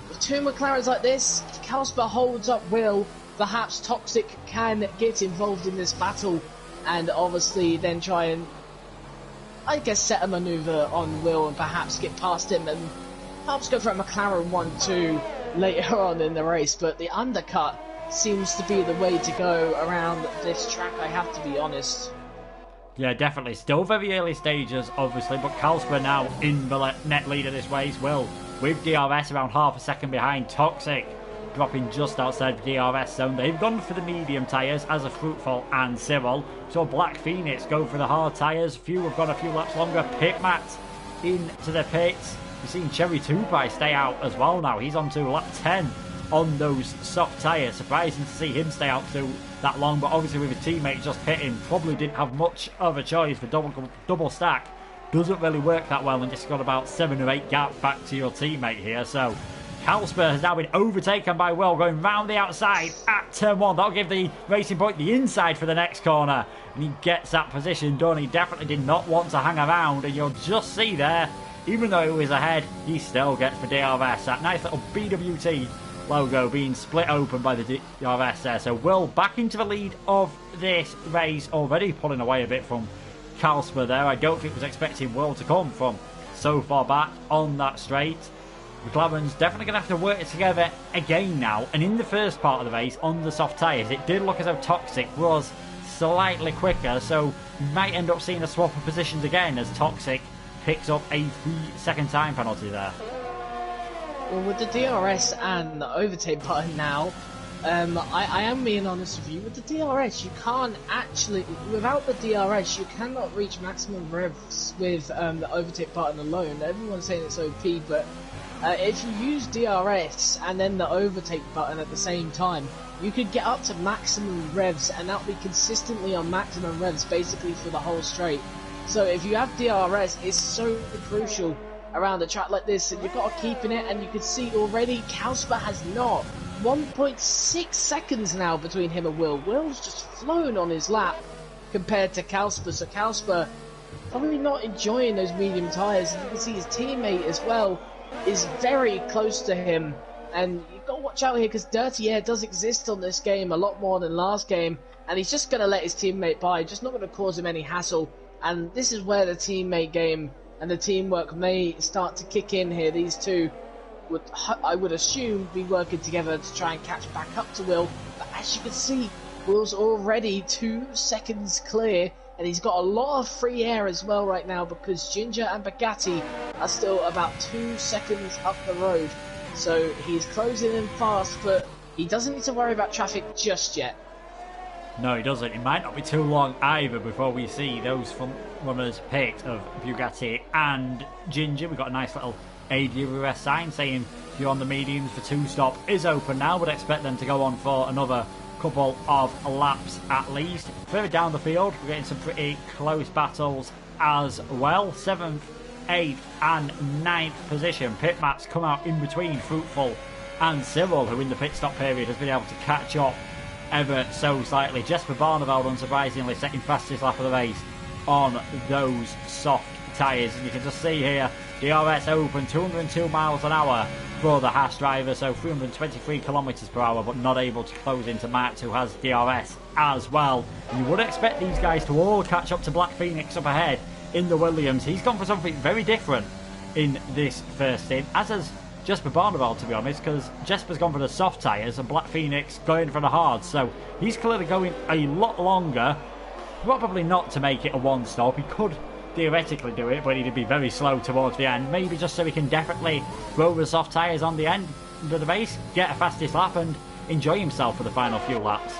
with 2 McLarens like this, if Kasper holds up Will, perhaps Toxic can get involved in this battle and obviously then try and, I guess, set a manoeuvre on Will and perhaps get past him and perhaps go for a McLaren 1-2 later on in the race. But the undercut seems to be the way to go around this track, I have to be honest. Yeah, definitely. Still very early stages, obviously, but Kasper now in the net lead of this race. Will, with DRS around half a second behind. Toxic dropping just outside the DRS zone. They've gone for the medium tyres, as a Fruitful and Cyril. So Black Phoenix go for the hard tyres. Few have gone a few laps longer. Pit Mat into the pits. We've seen Cherry 2 stay out as well now. He's on to lap 10 on those soft tyres. Surprising to see him stay out too that long, but obviously with his teammate just pitting, probably didn't have much of a choice. For double stack doesn't really work that well, and just got about 7 or 8 gap back to your teammate here. So Kasper has now been overtaken by Will, going round the outside at turn 1. That'll give the Racing Point the inside for the next corner, and he gets that position done. He definitely did not want to hang around, and you'll just see there, even though he was ahead, he still gets the DRS. That nice little BWT logo being split open by the DRS there. So Will back into the lead of this race, already pulling away a bit from Kasper there. I don't think was expecting Will to come from so far back on that straight. McLaren's definitely going to have to work it together again now. And in the first part of the race, on the soft tyres, it did look as though Toxic was slightly quicker, so you might end up seeing a swap of positions again as Toxic picks up a 3-second time penalty there. Well, with the DRS and the overtake button now, I am being honest with you. With the DRS, you can't actually, without the DRS, you cannot reach maximum revs with the overtake button alone. Everyone's saying it's OP, but if you use DRS and then the overtake button at the same time, you could get up to maximum revs, and that would be consistently on maximum revs basically for the whole straight. So if you have DRS, it's so crucial around a track like this, and you've got to keep in it. And you can see already Kasper has not 1.6 seconds now between him and Will. Will's just flown on his lap compared to Kasper, so Kasper probably not enjoying those medium tyres. And you can see his teammate as well is very close to him, and you've got to watch out here because dirty air does exist on this game a lot more than last game, and he's just going to let his teammate by, just not going to cause him any hassle. And this is where the teammate game and the teamwork may start to kick in here. These two would, I would assume, be working together to try and catch back up to Will, but as you can see, Will's already 2 seconds clear, and he's got a lot of free air as well right now because Ginger and Bugatti are still about 2 seconds up the road. So he's closing in fast, but he doesn't need to worry about traffic just yet. No, he doesn't. It might not be too long either before we see those front runners picked of Bugatti and Ginger. We've got a nice little ADRS sign saying you're on the mediums for 2-stop is open now, but expect them to go on for another couple of laps at least. Further down the field, we're getting some pretty close battles as well. 7th 8th and 9th position. Pit maps come out in between Fruitful and Cyril, who in the pit stop period has been able to catch up ever so slightly. Jesper Barneveld, unsurprisingly, second fastest lap of the race on those soft tyres. And you can just see here, DRS open, 202 miles an hour for the Haas driver, so 323 kilometres per hour, but not able to close into Matt, who has DRS as well. And you would expect these guys to all catch up to Black Phoenix up ahead in the Williams. He's gone for something very different in this first stint, as has Jesper Barneveld, to be honest, because Jesper's gone for the soft tyres and Black Phoenix going for the hard, so he's clearly going a lot longer. Probably not to make it a one stop. He could theoretically do it, but he'd be very slow towards the end, maybe just so he can definitely throw the soft tyres on the end of the race, get a fastest lap and enjoy himself for the final few laps.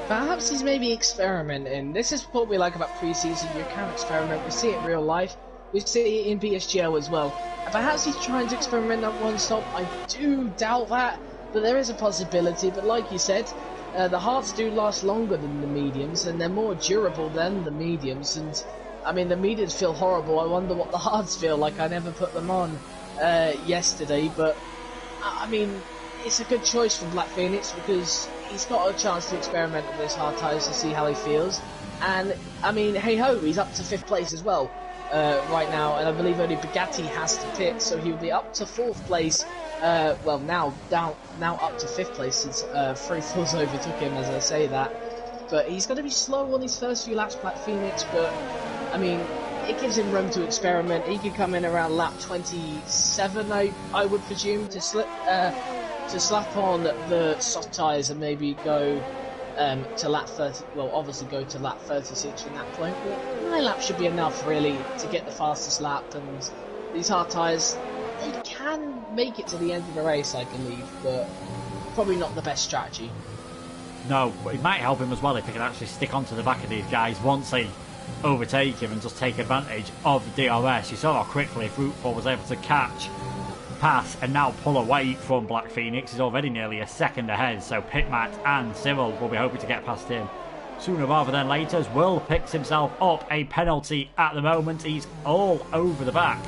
Perhaps he's maybe experimenting. This is what we like about pre-season. You can experiment. We see it in real life. We see it in PSGL as well. And perhaps he's trying to experiment at one stop. I do doubt that, but there is a possibility. But like you said, the hards do last longer than the mediums, and they're more durable than the mediums. And I mean, the mediums feel horrible. I wonder what the hards feel like. I never put them on yesterday, but I mean, it's a good choice for Black Phoenix because he's got a chance to experiment with those hard tyres to see how he feels. And I mean, hey ho, he's up to 5th place as well right now, and I believe only Bugatti has to pit, so he'll be up to 4th place. Well, now up to 5th place since Fruitful's overtook him, as I say that. But he's going to be slow on his first few laps, Black Phoenix, but I mean, it gives him room to experiment. He could come in around lap 27, I would presume, to slap on the soft tyres and maybe go to lap 30. Well, obviously go to lap 36 from that point. But 9 laps should be enough, really, to get the fastest lap. And these hard tyres, they can make it to the end of the race, I believe, but probably not the best strategy. No, but it might help him as well if he can actually stick onto the back of these guys once they overtake him and just take advantage of the DRS. You saw how quickly Fruitful was able to catch, pass and now pull away from Black Phoenix. He's already nearly a second ahead, so Pitmat and Cyril will be hoping to get past him sooner rather than later, as Will picks himself up a penalty at the moment. He's all over the back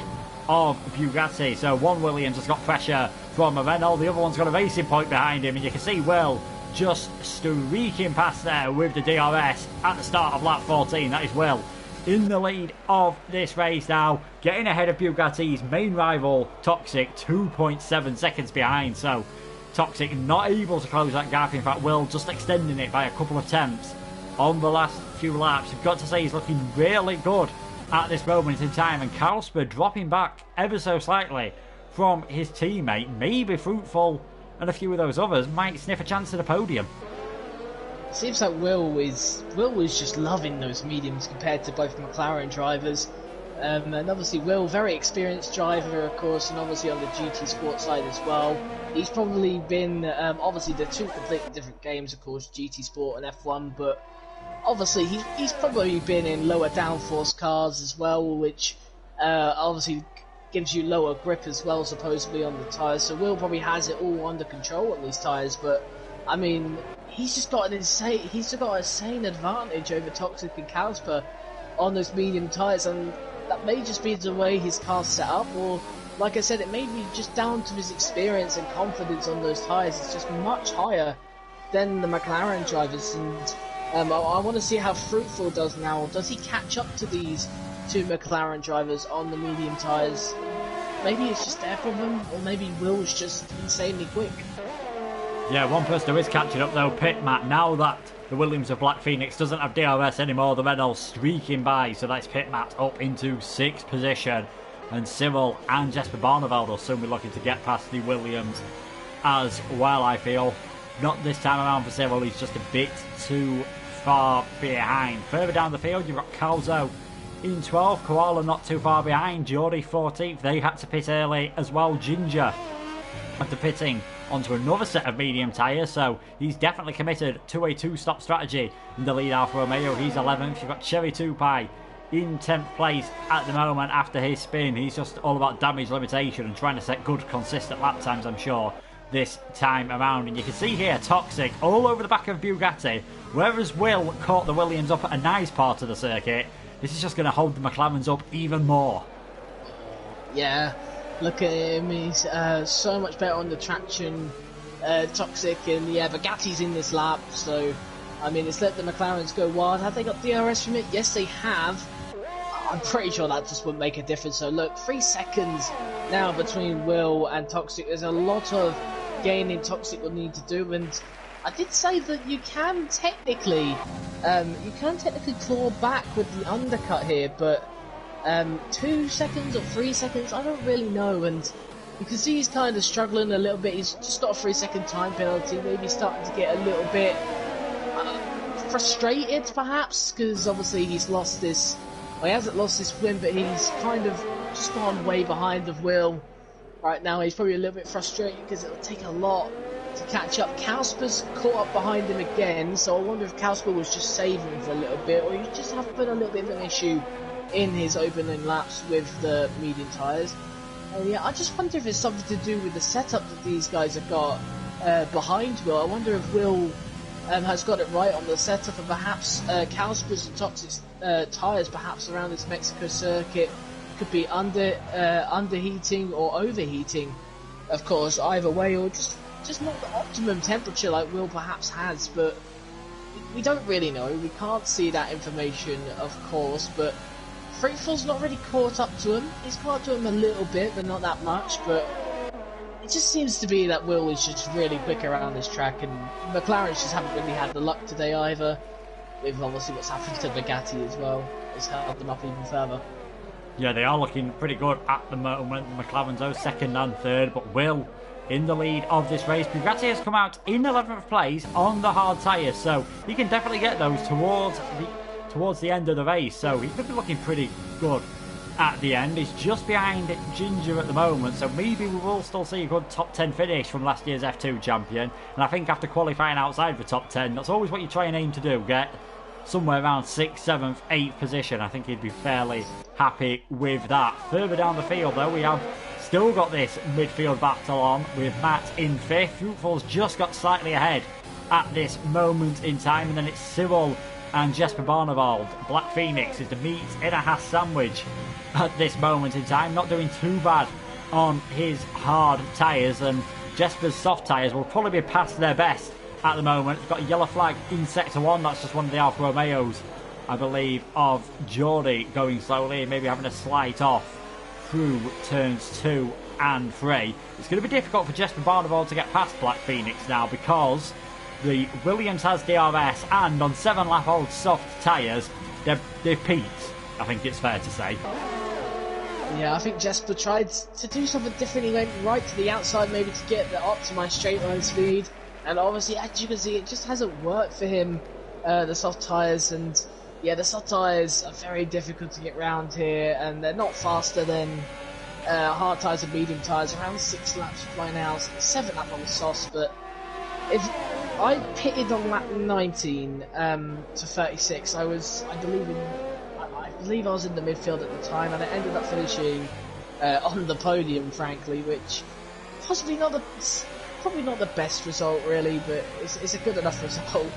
of Bugatti, so one Williams has got pressure from a Renault, the other one's got a racing point behind him, and you can see Will just streaking past there with the DRS at the start of lap 14. That is Will in the lead of this race now, getting ahead of Bugatti's main rival Toxic, 2.7 seconds behind. So Toxic not able to close that gap. In fact, Will just extending it by a couple of tenths on the last few laps. You've got to say he's looking really good at this moment in time, and Karlsberg dropping back ever so slightly from his teammate. Maybe Fruitful and a few of those others might sniff a chance at a podium. Seems like Will was just loving those mediums compared to both McLaren drivers. And obviously Will, very experienced driver, of course, and obviously on the GT Sport side as well. He's probably been, obviously they're two completely different games, of course, GT Sport and F1, but obviously he's probably been in lower downforce cars as well, which obviously gives you lower grip as well, supposedly, on the tyres. So Will probably has it all under control on these tyres, but I mean, he's just got an insane advantage over Toxic and Karlsberg on those medium tyres, and that may just be the way his car's set up, or like I said, it may be just down to his experience and confidence on those tyres. It's just much higher than the McLaren drivers, and I want to see how Fruitful does now. Does he catch up to these two McLaren drivers on the medium tyres? Maybe it's just their problem, or maybe Will's just insanely quick. Yeah, one person who is catching up though, Pitmat. Now that the Williams of Black Phoenix doesn't have DRS anymore, the Renault streaking by, so that's Pitmat up into 6th position. And Cyril and Jesper Barneveld will soon be looking to get past the Williams as well, I feel. Not this time around for Cyril, he's just a bit too far behind. Further down the field, you've got Calzo in 12th, Koala not too far behind, Geordie 14th, they had to pit early as well. Ginger after pitting onto another set of medium tyres, so he's definitely committed to a 2-stop strategy in the lead. Alfa Romeo, he's 11th. You've got Cherry Tupai in 10th place at the moment after his spin. He's just all about damage limitation and trying to set good consistent lap times, I'm sure, this time around. And you can see here Toxic all over the back of Bugatti, whereas Will caught the Williams up at a nice part of the circuit. This is just going to hold the McLarens up even more. Yeah, look at him, he's so much better on the traction, Toxic, and yeah, Bugatti's in this lap, so, I mean, it's let the McLarens go wild. Have they got DRS from it? Yes, they have. I'm pretty sure that just wouldn't make a difference, so look, 3 seconds now between Will and Toxic. There's a lot of gaining Toxic will need to do, and I did say that you can technically claw back with the undercut here, but 2 seconds or 3 seconds, I don't really know, and you can see he's kind of struggling a little bit. He's just got a 3-second time penalty, maybe starting to get a little bit frustrated perhaps, because obviously he's lost this, well, he hasn't lost this win, but he's kind of just gone way behind of Will right now. He's probably a little bit frustrated because it'll take a lot to catch up. Kausper's caught up behind him again, so I wonder if Kausper was just saving for a little bit, or he just having a little bit of an issue in his opening laps with the medium tyres. Yeah, I just wonder if it's something to do with the setup that these guys have got behind Will. I wonder if Will has got it right on the setup, and perhaps Kausper's and Toxic's tyres perhaps around this Mexico circuit could be underheating or overheating, of course, either way, or just not the optimum temperature like Will perhaps has, but we don't really know. We can't see that information, of course, but Freefall's not really caught up to him. He's caught up to him a little bit, but not that much, but it just seems to be that Will is just really quick around this track, and McLaren just haven't really had the luck today either, with obviously what's happened to Bugatti as well. It's held them up even further. Yeah, they are looking pretty good at the moment. McLaren's though second and third, but Will in the lead of this race. Bugatti has come out in 11th place on the hard tyres, so he can definitely get those towards the end of the race, so he could be looking pretty good at the end. He's just behind Ginger at the moment, so maybe we will still see a good top 10 finish from last year's F2 champion, and I think after qualifying outside the top 10, that's always what you try and aim to do, get somewhere around 6th, 7th, 8th position. I think he'd be fairly happy with that. Further down the field though, we have still got this midfield battle on with Matt in 5th. Fruitful's just got slightly ahead at this moment in time, and then it's Cyril and Jesper Barneveld. Black Phoenix is the meat in a Haas sandwich at this moment in time, not doing too bad on his hard tyres, and Jesper's soft tyres will probably be past their best at the moment. It's got a yellow flag in sector 1, that's just one of the Alfa Romeos, I believe, of Geordie going slowly and maybe having a slight off through turns 2 and 3. It's going to be difficult for Jesper Barneveld to get past Black Phoenix now, because the Williams has DRS, and on 7-lap-old soft tyres, they've peaked, I think it's fair to say. Yeah, I think Jesper tried to do something different. He went right to the outside maybe to get the optimised straight line speed, and obviously, as you can see, it just hasn't worked for him, the soft tyres, and yeah, the soft tyres are very difficult to get round here, and they're not faster than hard tyres and medium tyres, around 6 laps by now, 7 lap on the softs, but if I pitted on lap 19 to 36, I believe I was in the midfield at the time, and I ended up finishing on the podium, frankly, which probably not the best result really, but it's a good enough result.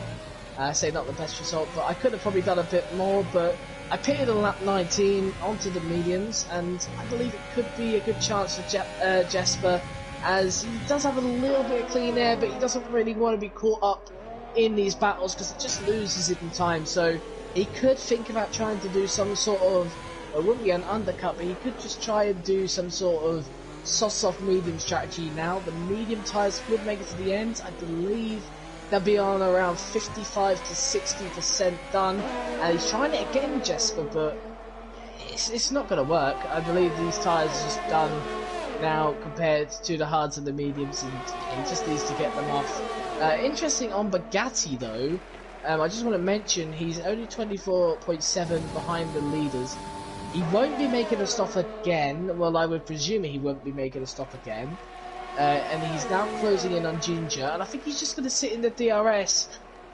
I say not the best result, but I could have probably done a bit more, but I pitted on lap 19 onto the mediums, and I believe it could be a good chance for Jesper, as he does have a little bit of clean air, but he doesn't really want to be caught up in these battles because it just loses him time. So he could think about trying to do some sort of, well, it wouldn't be an undercut, but he could just try and do some sort of soft medium strategy now. The medium tyres would make it to the end. I believe they'll be on around 55 to 60% done, and he's trying it again, Jesper, but it's not going to work. I believe these tyres are just done now compared to the hards and the mediums, and he just needs to get them off. Interesting on Bugatti though, I just want to mention he's only 24.7 behind the leaders. He won't be making a stop again, well, I would presume he won't be making a stop again, and he's now closing in on Ginger, and I think he's just going to sit in the DRS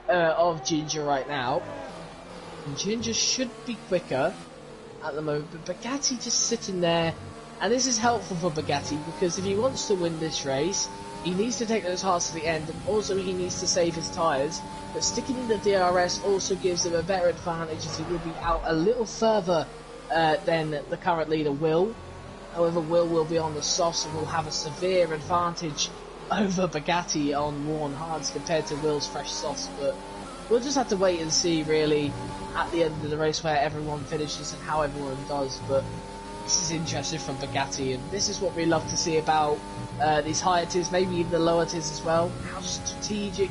of Ginger right now, and Ginger should be quicker at the moment, but Bugatti just sitting there. And this is helpful for Bugatti, because if he wants to win this race, he needs to take those hards to the end, and also he needs to save his tyres. But sticking in the DRS also gives him a better advantage, as he will be out a little further than the current leader will. However, will be on the softs and will have a severe advantage over Bugatti on worn hards compared to Will's fresh softs. But we'll just have to wait and see, really, at the end of the race where everyone finishes and how everyone does. But this is interesting from Bugatti, and this is what we love to see about these higher tiers, maybe even the lower tiers as well. How strategic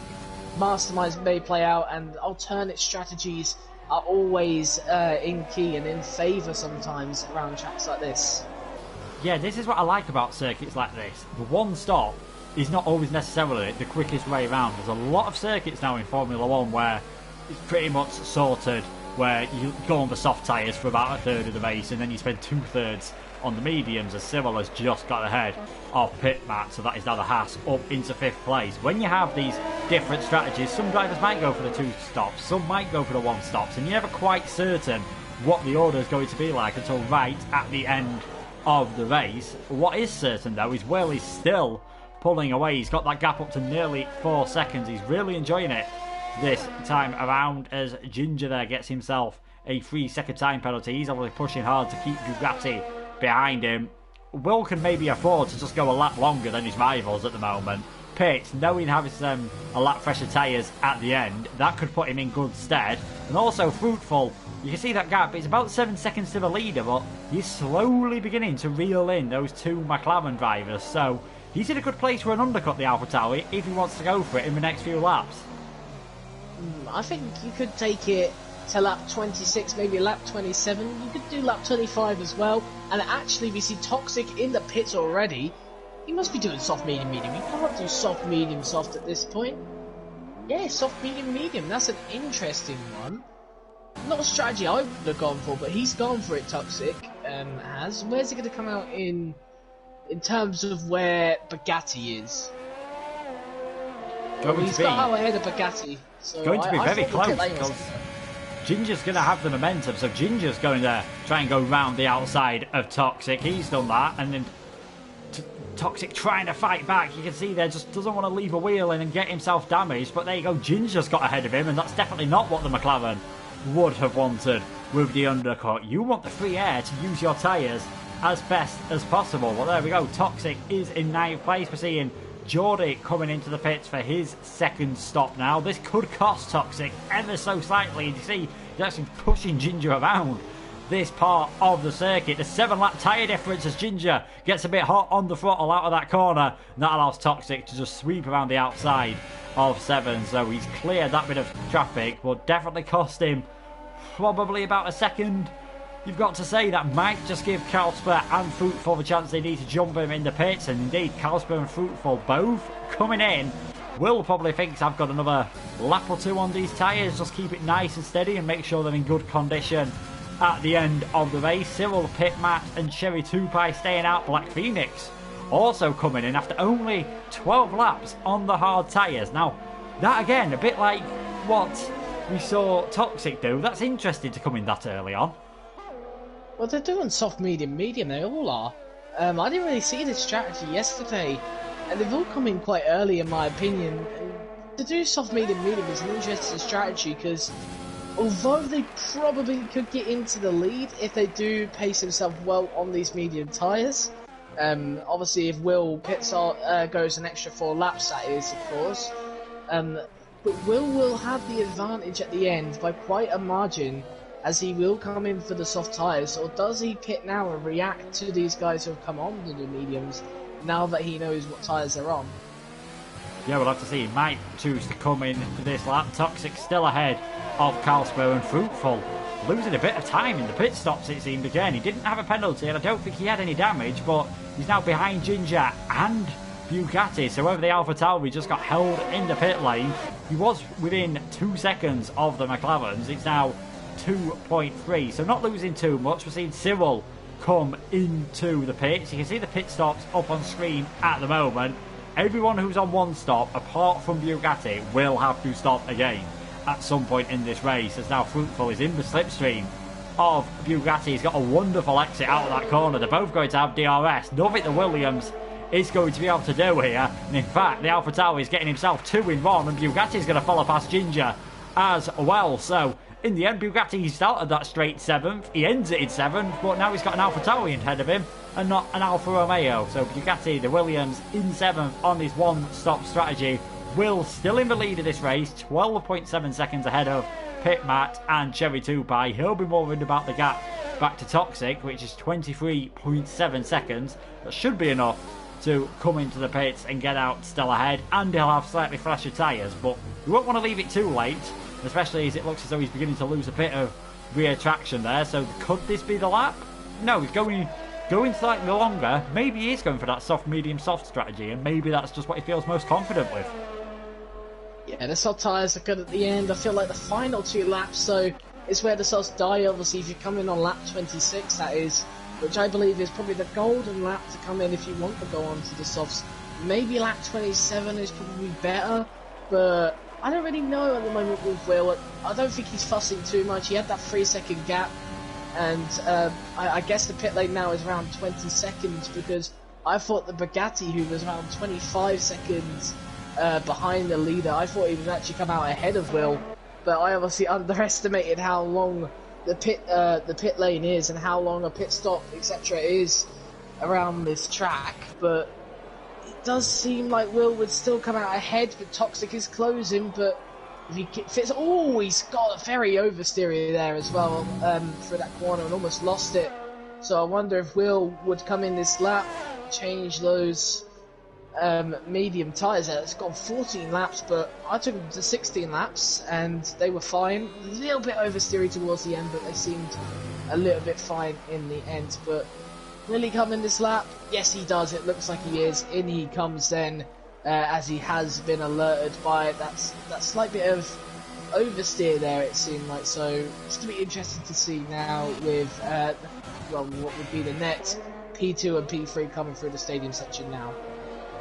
masterminds may play out, and alternate strategies are always in key and in favour sometimes around tracks like this. Yeah, this is what I like about circuits like this. The one stop is not always necessarily the quickest way around. There's a lot of circuits now in Formula 1 where it's pretty much sorted, where you go on the soft tyres for about a third of the race and then you spend 2/3 on the mediums, as Cyril has just got ahead of Pit Matt, so that is now the Haas up into 5th place. When you have these different strategies, some drivers might go for the 2 stops, some might go for the 1 stops, and you're never quite certain what the order is going to be like until right at the end of the race. What is certain though is Will is still pulling away. He's got that gap up to nearly 4 seconds. He's really enjoying it this time around, as Ginger there gets himself a 3-second time penalty. He's obviously pushing hard to keep Bugatti behind him. Will can maybe afford to just go a lap longer than his rivals at the moment. Pitt, knowing having a lap fresher tyres at the end, that could put him in good stead. And also Fruitful, you can see that gap, it's about 7 seconds to the leader, but he's slowly beginning to reel in those 2 McLaren drivers, so he's in a good place for an undercut, the AlphaTauri, if he wants to go for it in the next few laps. I think you could take it to lap 26, maybe lap 27. You could do lap 25 as well. And actually, we see Toxic in the pits already. He must be doing soft, medium, medium. You can't do soft, medium, soft at this point. Yeah, soft, medium, medium. That's an interesting one. Not a strategy I would have gone for, but he's gone for it, Toxic has. Where's it going to come out in terms of where Bugatti is? He's got out ahead of Bugatti. So going to be very close, because Ginger's going to have the momentum, so Ginger's going to try and go round the outside of Toxic. He's done that, and then Toxic trying to fight back. You can see there, just doesn't want to leave a wheel in and get himself damaged, but there you go, Ginger's got ahead of him, and that's definitely not what the McLaren would have wanted with the undercut. You want the free air to use your tyres as best as possible. Well, there we go, Toxic is in 9th place. We're seeing Geordie coming into the pits for his 2nd stop now. This could cost Toxic ever so slightly. You see, he's actually pushing Ginger around this part of the circuit. The 7-lap tyre difference as Ginger gets a bit hot on the throttle out of that corner, and that allows Toxic to just sweep around the outside of 7. So he's cleared that bit of traffic, but definitely cost him probably about a second. You've got to say that might just give Kalsper and Fruitful the chance they need to jump him in the pits, and indeed Kalsper and Fruitful both coming in. Will probably thinks I've got another lap or 2 on these tyres, just keep it nice and steady and make sure they're in good condition at the end of the race. Cyril, Pit Matt and Cherry Tupai staying out. Black Phoenix also coming in after only 12 laps on the hard tyres. Now that again, a bit like what we saw Toxic do. That's interesting to come in that early on. Well, they're doing soft, medium, medium. They all are. I didn't really see this strategy yesterday, and they've all come in quite early, in my opinion. To do soft, medium, medium is an interesting strategy because although they probably could get into the lead if they do pace themselves well on these medium tyres, obviously if Will goes an extra 4 laps, that is, of course. But Will have the advantage at the end by quite a margin, as he will come in for the soft tyres. Or does he pit now and react to these guys who have come on to the mediums now that he knows what tyres they're on? Yeah, we'll have to see. He might choose to come in for this lap. Toxic still ahead of Kalsper, and Fruitful losing a bit of time in the pit stops, it seemed again. He didn't have a penalty and I don't think he had any damage, but he's now behind Ginger and Bugatti, so over the AlphaTauri just got held in the pit lane. He was within 2 seconds of the McLarens. It's now 2.3, so not losing too much. We're seeing Cyril come into the pits. You can see the pit stops up on screen at the moment. Everyone who's on 1 stop, apart from Bugatti, will have to stop again at some point in this race, as now Fruitful is in the slipstream of Bugatti. He's got a wonderful exit out of that corner. They're both going to have DRS. Nothing the Williams is going to be able to do here, and in fact the AlphaTauri is getting himself 2 in 1, and Bugatti's going to follow past Ginger as well. So In the end, Bugatti started that straight 7th. He ends it in 7th, but now he's got an AlphaTauri ahead of him and not an Alfa Romeo. So Bugatti, the Williams, in 7th on his one-stop strategy. Will still in the lead of this race, 12.7 seconds ahead of Pit Matt and Cherry 2 Pie. He'll be more worried about the gap back to Toxic, which is 23.7 seconds. That should be enough to come into the pits and get out still ahead, and he'll have slightly fresher tyres, but you won't want to leave it too late, especially as it looks as though he's beginning to lose a bit of rear traction there. So could this be the lap? No, he's going slightly longer. Maybe he is going for that soft, medium, soft strategy, and maybe that's just what he feels most confident with. Yeah, the soft tyres are good at the end. I feel like the final 2 laps, so is where the softs die. Obviously, if you come in on lap 26, that is, which I believe is probably the golden lap to come in if you want to go on to the softs. Maybe lap 27 is probably better, but I don't really know at the moment with Will. I don't think he's fussing too much. He had that 3-second gap, and I guess the pit lane now is around 20 seconds, because I thought the Bugatti, who was around 25 seconds behind the leader, I thought he would actually come out ahead of Will, but I obviously underestimated how long the pit lane is and how long a pit stop, etc. is around this track. But it does seem like Will would still come out ahead, but Toxic is closing. But if he fits, oh, he's got a very oversteer there as well for that corner and almost lost it. So I wonder if Will would come in this lap, change those medium tyres. It's gone 14 laps, but I took them to 16 laps and they were fine. A little bit oversteery towards the end, but they seemed a little bit fine in the end. But will he come in this lap? Yes, he does. It looks like he is. In he comes then, as he has been alerted by that slight bit of oversteer there, it seemed like. So it's going to be interesting to see now with well, what would be the net P2 and P3 coming through the stadium section now.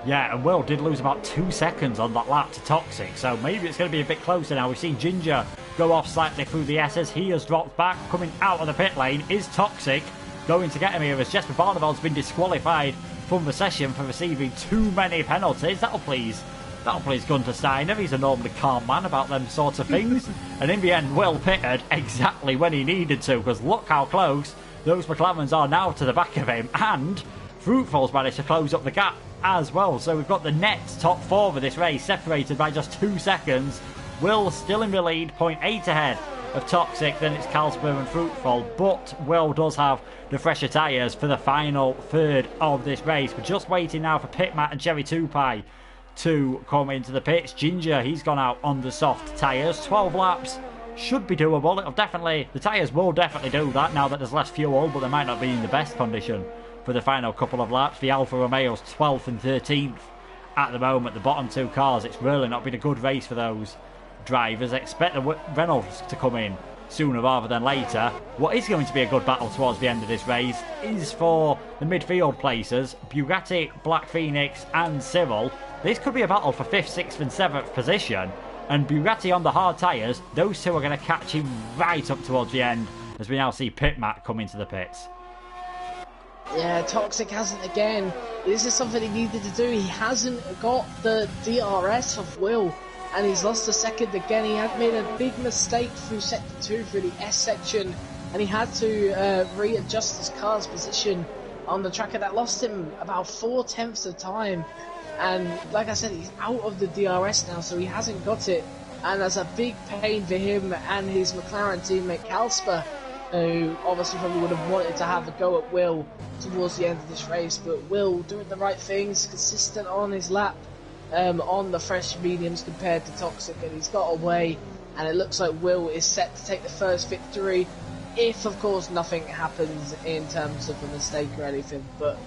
Yeah, and Will did lose about 2 seconds on that lap to Toxic, so maybe it's going to be a bit closer now. We've seen Ginger go off slightly through the S's. He has dropped back. Coming out of the pit lane is Toxic, going to get him here as Jesper Barneveld's been disqualified from the session for receiving too many penalties. That'll please Gunter Steiner. He's a normally calm man about them sorts of things. And in the end, Will pitted exactly when he needed to, because look how close those McLarens are now to the back of him, and Fruitful's managed to close up the gap as well. So we've got the net top 4 of this race separated by just 2 seconds. Will still in the lead, 0.8 ahead of Toxic, then it's Carlsberg and Fruitful, but Will does have the fresher tyres for the final third of this race. We're just waiting now for Pit Matt and Cherry 2 Pie to come into the pits. Ginger, he's gone out on the soft tyres. 12 laps should be doable. The tyres will definitely do that now that there's less fuel, but they might not be in the best condition for the final couple of laps. The Alfa Romeo's 12th and 13th at the moment, the bottom 2 cars. It's really not been a good race for those drivers. Expect the Reynolds to come in sooner rather than later. What is going to be a good battle towards the end of this race is for the midfield places. Bugatti, Black Phoenix and Cyril. This could be a battle for 5th, 6th and 7th position, and Bugatti on the hard tyres, those two are going to catch him right up towards the end as we now see Pit Matt come into the pits. Yeah, Toxic hasn't again. This is something he needed to do. He hasn't got the DRS of Will, and he's lost a second again. He had made a big mistake through sector 2 through the S section, and he had to readjust his car's position on the track, and that lost him about 4/10 of time. And like I said, he's out of the DRS now, so he hasn't got it, and that's a big pain for him and his McLaren teammate Kalsper, who obviously probably would have wanted to have a go at Will towards the end of this race. But Will doing the right things, consistent on his lap on the fresh mediums compared to Toxic, and he's got away, and it looks like Will is set to take the first victory if of course nothing happens in terms of a mistake or anything. But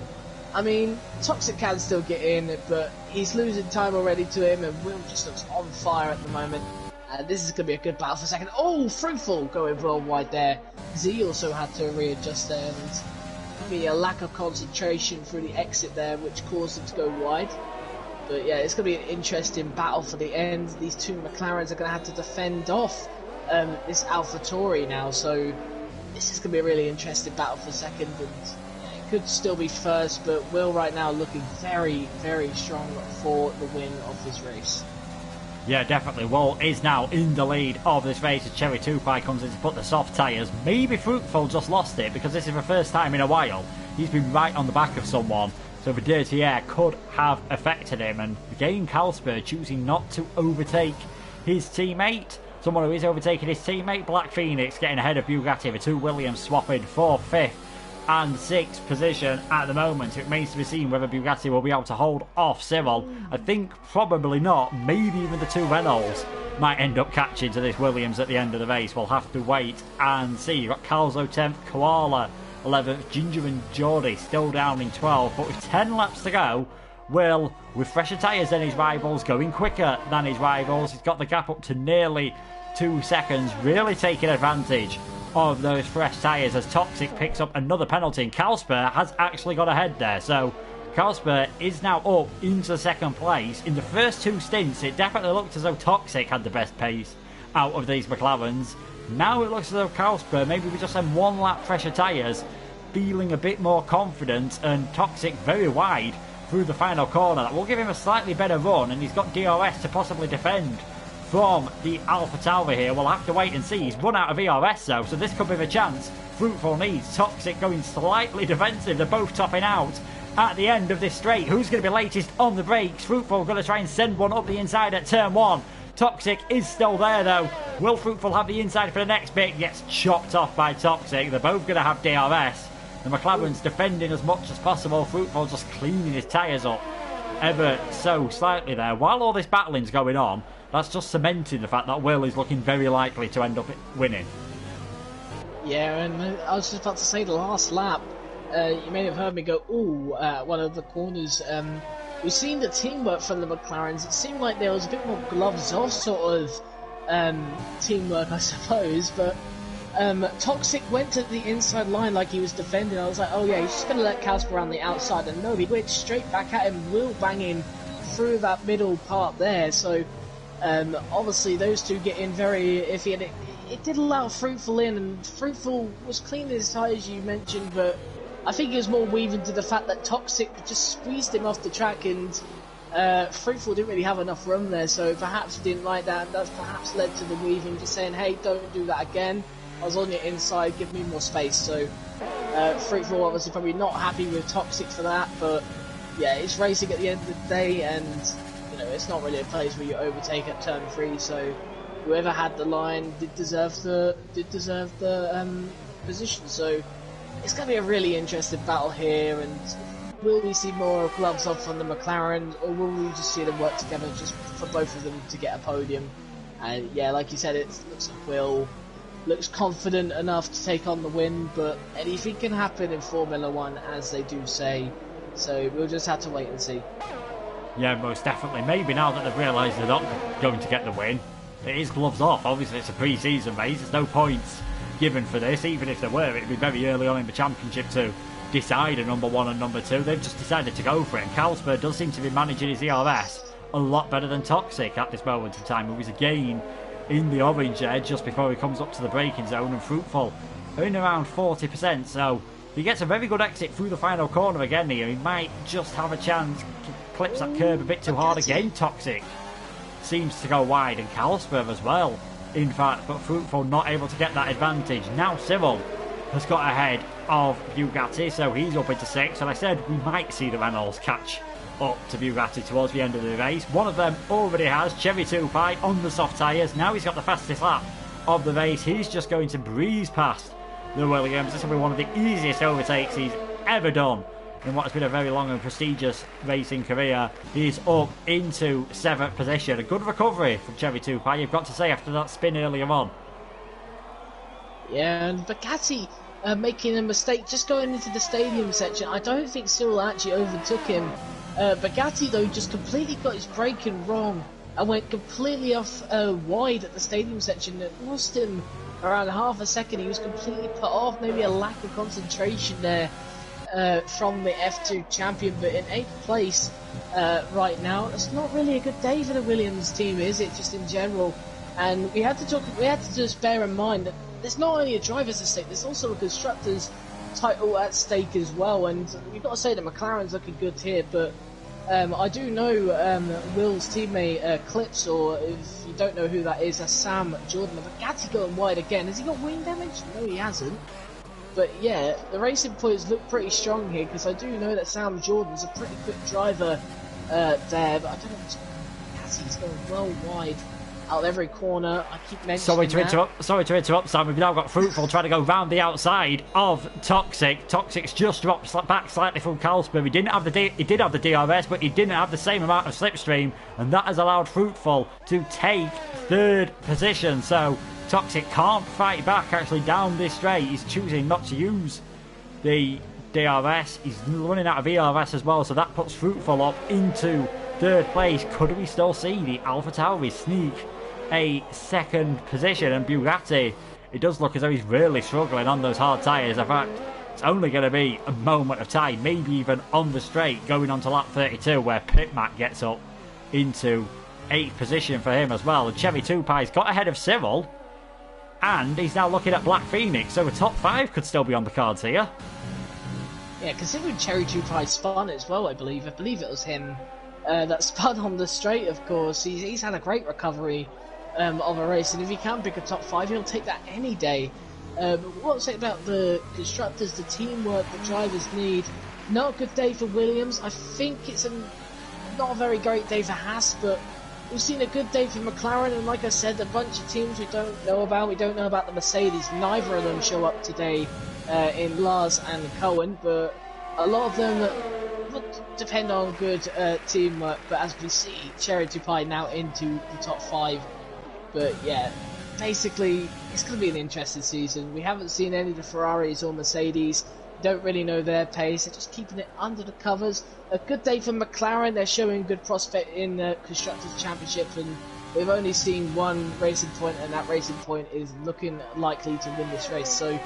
I mean, Toxic can still get in, but he's losing time already to him, and Will just looks on fire at the moment. This is going to be a good battle for second. Oh, Fruitful going worldwide there. Z also had to readjust there, and maybe a lack of concentration through the exit there, which caused him to go wide. But yeah, it's going to be an interesting battle for the end. These two McLarens are going to have to defend off this AlphaTauri now, so this is going to be a really interesting battle for second, and it could still be first, but Will right now looking very, very strong for the win of this race. Yeah, definitely. Wall is now in the lead of this race as Cherry 2 Pie comes in to put the soft tyres. Maybe Fruitful just lost it because this is the first time in a while he's been right on the back of someone. So the dirty air could have affected him. And again, Carlsberg choosing not to overtake his teammate. Someone who is overtaking his teammate, Black Phoenix, getting ahead of Bugatti. The two Williams swapping for 5th and 6th position at the moment. It remains to be seen whether Bugatti will be able to hold off Cyril. I think probably not. Maybe even the two Renaults might end up catching to this Williams at the end of the race. We'll have to wait and see. You've got Calzo 10th, Koala 11th, Ginger and Geordie still down in 12th. But with 10 laps to go, Will, with fresher tyres than his rivals, going quicker than his rivals. He's got the gap up to nearly 2 seconds, really taking advantage of those fresh tyres as Toxic picks up another penalty, and Carlsberg has actually got ahead there. So Carlsberg is now up into second place. In the first 2 stints, it definitely looked as though Toxic had the best pace out of these McLarens. Now it looks as though Carlsberg, maybe with just them 1 lap fresher tyres, feeling a bit more confident, and Toxic very wide through the final corner. That will give him a slightly better run, and he's got DRS to possibly defend from the Alpha Tower here. We'll have to wait and see. He's run out of ERS though, so this could be the chance Fruitful needs. Toxic going slightly defensive. They're both topping out at the end of this straight. Who's going to be latest on the brakes? Fruitful going to try and send one up the inside at turn 1. Toxic is still there though. Will Fruitful have the inside for the next bit? Gets chopped off by Toxic. They're both going to have DRS. The McLaren's defending as much as possible. Fruitful just cleaning his tyres up ever so slightly there. While all this battling's going on, that's just cementing the fact that Will is looking very likely to end up winning. Yeah, and I was just about to say the last lap, you may have heard me go, ooh, one of the corners. We've seen the teamwork from the McLarens. It seemed like there was a bit more gloves off sort of teamwork, I suppose, but Toxic went to the inside line like he was defending. I was like, oh yeah, he's just going to let Casper around the outside, and no, he went straight back at him, Will banging through that middle part there. So obviously those two get in very iffy, and it did allow Fruitful in, and Fruitful was cleaning his tyres, you mentioned, but I think it was more weaving to the fact that Toxic just squeezed him off the track, and Fruitful didn't really have enough room there, so perhaps he didn't like that, and that's perhaps led to the weaving, just saying, hey, don't do that again. I was on your inside, give me more space. So Fruitful obviously probably not happy with Toxic for that, but yeah, it's racing at the end of the day, and you know, it's not really a place where you overtake at turn 3, so whoever had the line did deserve the position. So it's going to be a really interesting battle here, and will we see more gloves off from the McLaren, or will we just see them work together just for both of them to get a podium? And yeah, like you said, it looks like Will looks confident enough to take on the win, but anything can happen in Formula 1, as they do say, so we'll just have to wait and see. Yeah, most definitely. Maybe now that they've realised they're not going to get the win, it is gloves off. Obviously it's a pre-season race, there's no points given for this. Even if there were, it'd be very early on in the championship to decide a number 1 and number 2. They've just decided to go for it, and Carlsberg does seem to be managing his ERS a lot better than Toxic at this moment in time. It was again in the orange edge just before he comes up to the braking zone, and Fruitful are in around 40%, so he gets a very good exit through the final corner again here. He might just have a chance. Clips that curb a bit too hard again. Toxic seems to go wide, and Carlsberg as well, in fact, but Fruitful not able to get that advantage. Now Cyril has got ahead of Bugatti, so he's up into 6th, and I said we might see the Renaults catch up to Bugatti towards the end of the race. One of them already has, Cherry 2 Pie on the soft tyres. Now he's got the fastest lap of the race. He's just going to breeze past the Williams. This will be one of the easiest overtakes he's ever done in what has been a very long and prestigious racing career. He's up into 7th position. A good recovery from Cherry 2 Pie, you've got to say, after that spin earlier on. Yeah, and Bugatti making a mistake just going into the stadium section. I don't think Cyril actually overtook him. Bugatti though just completely got his braking wrong and went completely off wide at the stadium section. It lost him around half a second. He was completely put off, maybe a lack of concentration there from the F2 champion, but in 8th place right now. It's not really a good day for the Williams team, is it, just in general? And we had to just bear in mind that there's not only a driver's at stake, there's also a constructor's title at stake as well, and we've got to say that McLaren's looking good here, but I do know Will's teammate Clips, or if you don't know who that is, that's Sam Jordan. The Bugatti going wide again. Has he got wing damage? No, he hasn't. But yeah, the racing points look pretty strong here, because I do know that Sam Jordan's a pretty quick driver there, but I don't know what's going on. Bugatti's going well wide out every corner. I keep mentioning Sorry to interrupt, Sam. We've now got Fruitful trying to go round the outside of Toxic. Toxic's just dropped back slightly from Carlsberg. He did have the DRS, but he didn't have the same amount of slipstream, and that has allowed Fruitful to take third position. So Toxic can't fight back actually down this straight. He's choosing not to use the DRS. He's running out of ERS as well, so that puts Fruitful up into third place. Could we still see the AlphaTauri sneak a second position? And Bugatti, it does look as though he's really struggling on those hard tyres. In fact, it's only going to be a moment of time, maybe even on the straight, going on to lap 32, where Pitmac gets up into 8th position for him as well. And Chevy Tupai's got ahead of Cyril, and he's now looking at Black Phoenix, so a top 5 could still be on the cards here. Yeah, considering Cherry Tupai spun as well, I believe it was him that spun on the straight, of course. He's had a great recovery of a race, and if he can pick a top 5, he'll take that any day. But what to say about the constructors, the teamwork the drivers need? Not a good day for Williams. I think it's not a very great day for Haas, but we've seen a good day for McLaren, and like I said, a bunch of teams we don't know about. We don't know about the Mercedes. Neither of them show up today in Lars and Cohen, but a lot of them depend on good teamwork. But as we see, Cherry Tupai now into the top 5. But yeah, basically, it's going to be an interesting season. We haven't seen any of the Ferraris or Mercedes. Don't really know their pace. They're just keeping it under the covers. A good day for McLaren. They're showing good prospect in the Constructors' Championship, and we've only seen one racing point, and that racing point is looking likely to win this race. So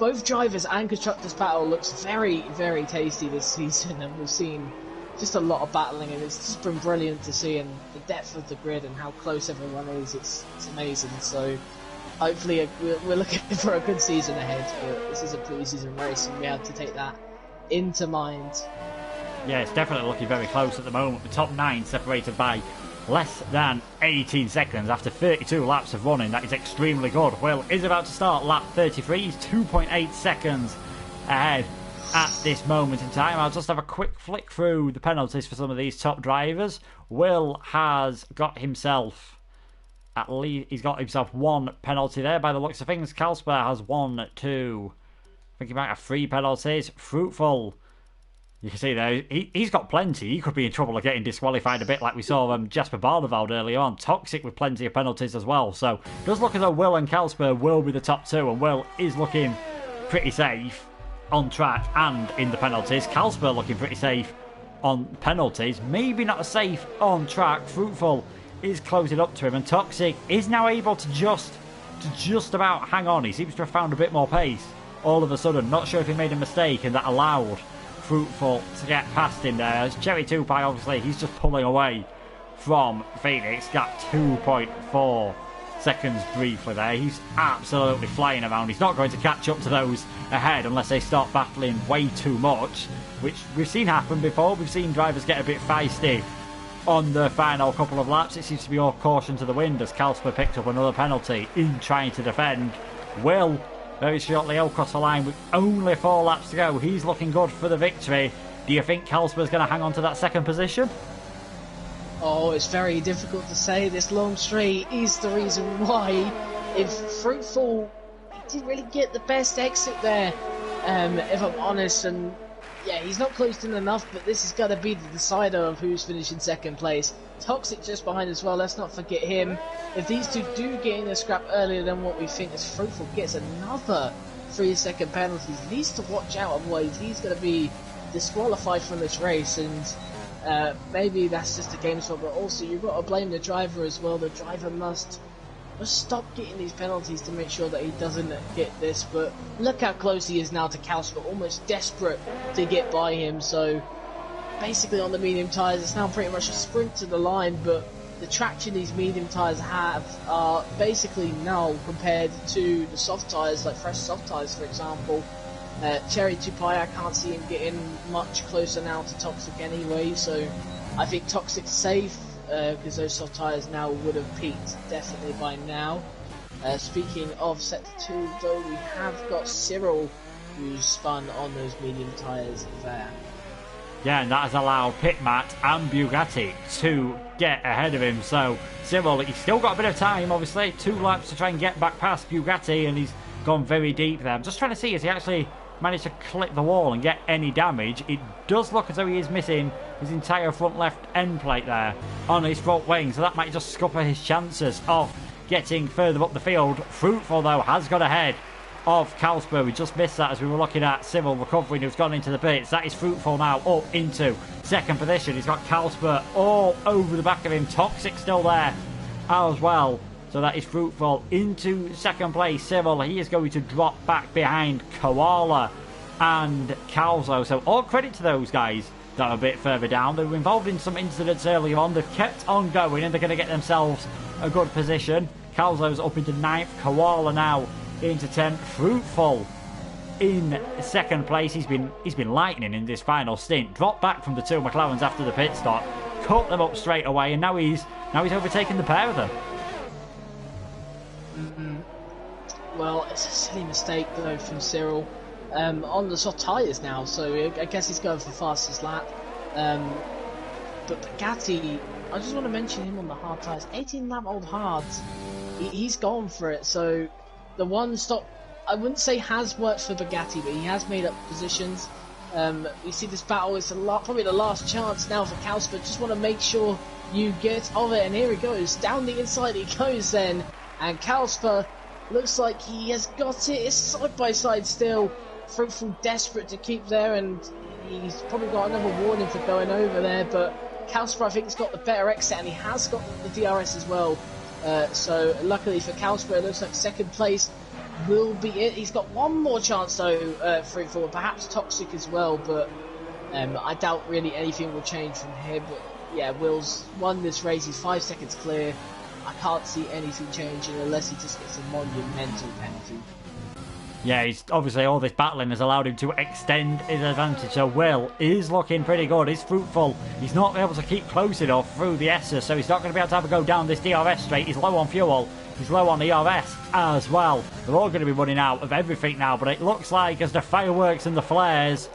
both drivers and constructors battle looks very, very tasty this season, and we've seen just a lot of battling, and it's just been brilliant to see, and the depth of the grid and how close everyone is, it's amazing. So hopefully we're looking for a good season ahead, but this is a pre-season race, and we have to take that into mind. Yeah, it's definitely looking very close at the moment. The top 9 separated by less than 18 seconds after 32 laps of running. That is extremely good. Will is about to start lap 33. He's 2.8 seconds ahead at this moment in time. I'll just have a quick flick through the penalties for some of these top drivers. Will has got himself at least, he's got himself 1 penalty there by the looks of things. Carlsberg has 1, 2, I think he might have 3 penalties. Fruitful, you can see there, he's got plenty. He could be in trouble of getting disqualified a bit like we saw Jasper Barneveld earlier on. Toxic with plenty of penalties as well. So it does look as though Will and Carlsberg will be the top 2, and Will is looking pretty safe on track and in the penalties. Carlsberg looking pretty safe on penalties, maybe not as safe on track. Fruitful is closing up to him, and Toxic is now able to just about hang on. He seems to have found a bit more pace all of a sudden. Not sure if he made a mistake and that allowed Fruitful to get past him there. As Cherry Tupai, obviously, he's just pulling away from Phoenix. Got 2.4 seconds briefly there. He's absolutely flying around. He's not going to catch up to those ahead unless they start battling way too much, which we've seen happen before. We've seen drivers get a bit feisty on the final couple of laps. It seems to be all caution to the wind as Carlsberg picked up another penalty in trying to defend. Will very shortly across the line with only 4 laps to go. He's looking good for the victory. Do you think Carlsberg's going to hang on to that second position? Oh, it's very difficult to say. This long straight is the reason why. If Fruitful didn't really get the best exit there, if I'm honest, and yeah, he's not closed in enough, but this is going to be the decider of who's finishing second place. Toxic just behind as well, let's not forget him. If these two do get in a scrap earlier than what we think, as Fruitful gets another 3-second penalty, he needs to watch out, otherwise he's going to be disqualified from this race, and maybe that's just a game spot, but also you've got to blame the driver as well. The driver must stop getting these penalties to make sure that he doesn't get this, but look how close he is now to Carlsberg, almost desperate to get by him. So basically on the medium tyres, it's now pretty much a sprint to the line, but the traction these medium tyres have are basically null compared to the soft tyres, like fresh soft tyres for example. Cherry Tupai, I can't see him getting much closer now to Toxic anyway, so I think Toxic's safe, because those soft tyres now would have peaked definitely by now. Speaking of Sector 2 though, we have got Cyril, who's spun on those medium tyres there. Yeah, and that has allowed Pitmat and Bugatti to get ahead of him. So Cyril, he's still got a bit of time, obviously. 2 laps to try and get back past Bugatti, and he's gone very deep there. I'm just trying to see, has he actually managed to clip the wall and get any damage? It does look as though he is missing his entire front left end plate there on his front wing, so that might just scupper his chances of getting further up the field. Fruitful, though, has got ahead of Kalsper. We just missed that as we were looking at Cyril recovering, who's gone into the pits. That is Fruitful now up into second position. He's got Kalsper all over the back of him. Toxic still there as well. So that is Fruitful into second place. Cyril, he is going to drop back behind Koala and Calzo. So all credit to those guys that are a bit further down. They were involved in some incidents earlier on. They've kept on going and they're going to get themselves a good position. Calzo's up into 9th. Koala now into 10th. Fruitful in second place. He's been lightning in this final stint. Dropped back from the 2 McLarens after the pit stop, cut them up straight away, and now he's overtaken the pair of them. Well, it's a silly mistake though from Cyril on the soft tyres now, so I guess he's going for fastest lap. But Bugatti, I just want to mention him on the hard tyres. 18 lap old hards, he's gone for it. So the one stop, I wouldn't say has worked for Bugatti, but he has made up positions. You see this battle, it's probably the last chance now for Kalsper. Just want to make sure you get of it, and here he goes, down the inside he goes then, and Kalsper looks like he has got it. It's side by side still. Fruitful desperate to keep there, and he's probably got another warning for going over there, but Kalsper I think has got the better exit, and he has got the DRS as well. So luckily for Kalsper, it looks like second place will be it. He's got one more chance though, Fruitful, perhaps Toxic as well, but I doubt really anything will change from here. But yeah, Will's won this race, he's 5 seconds clear. I can't see anything changing unless he just gets a monumental penalty. Yeah, he's obviously all this battling has allowed him to extend his advantage. So Will is looking pretty good. He's Fruitful. He's not able to keep close enough through the S's, so he's not going to be able to have a go down this DRS straight. He's low on fuel. He's low on ERS as well. They're all going to be running out of everything now, but it looks like as the fireworks and the flares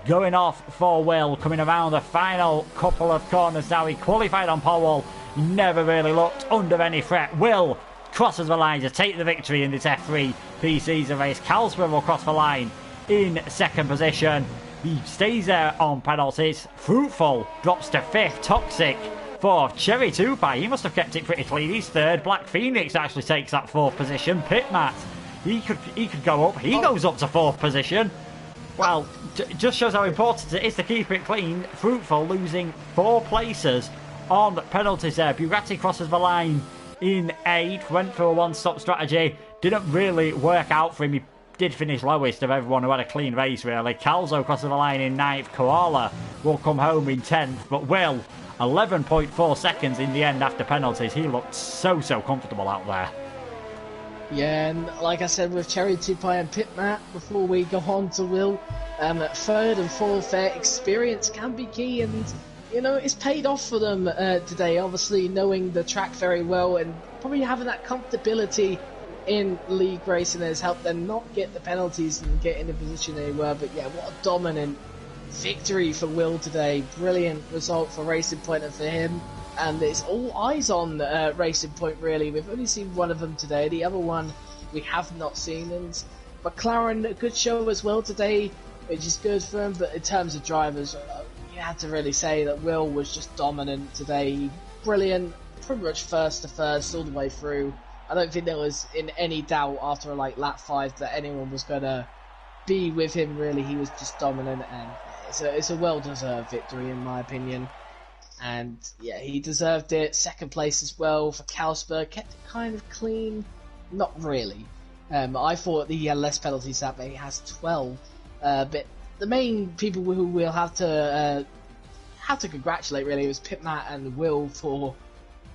going off for Will, coming around the final couple of corners now. He qualified on pole. Never really looked under any threat. Will crosses the line to take the victory in this F3 pre-season race. Kalsper will cross the line in second position. He stays there on penalties. Fruitful drops to 5th. Toxic 4th. Cherry Tupai, he must have kept it pretty clean. He's 3rd. Black Phoenix actually takes that 4th position. Pitmat, he could go up. He goes up to 4th position. Well, just shows how important it is to keep it clean. Fruitful losing 4 places on penalties there. Bugatti crosses the line in 8th, went for a one-stop strategy, didn't really work out for him. He did finish lowest of everyone who had a clean race really. Calzo crosses the line in 9th, Koala will come home in 10th, but Will 11.4 seconds in the end after penalties. He looked so comfortable out there. Yeah, and like I said with Cherry Tupai and Pitmat, before we go on to Will, 3rd and 4th there, experience can be key, and you know, it's paid off for them today, obviously knowing the track very well and probably having that comfortability in league racing has helped them not get the penalties and get in the position they were. But yeah, what a dominant victory for Will today. Brilliant result for Racing Point and for him. And it's all eyes on Racing Point really. We've only seen one of them today. The other one we have not seen. And McLaren, a good show as well today, which is good for him. But in terms of drivers, you had to really say that Will was just dominant today. Brilliant, pretty much first to first all the way through. I don't think there was in any doubt after like lap 5 that anyone was going to be with him really. He was just dominant, and it's a well-deserved victory in my opinion. And yeah, he deserved it. Second place as well for Kalsper. Kept it kind of clean. Not really. I thought he had less penalties that, but he has 12. But the main people who we'll have to congratulate really was Pitmat and Will for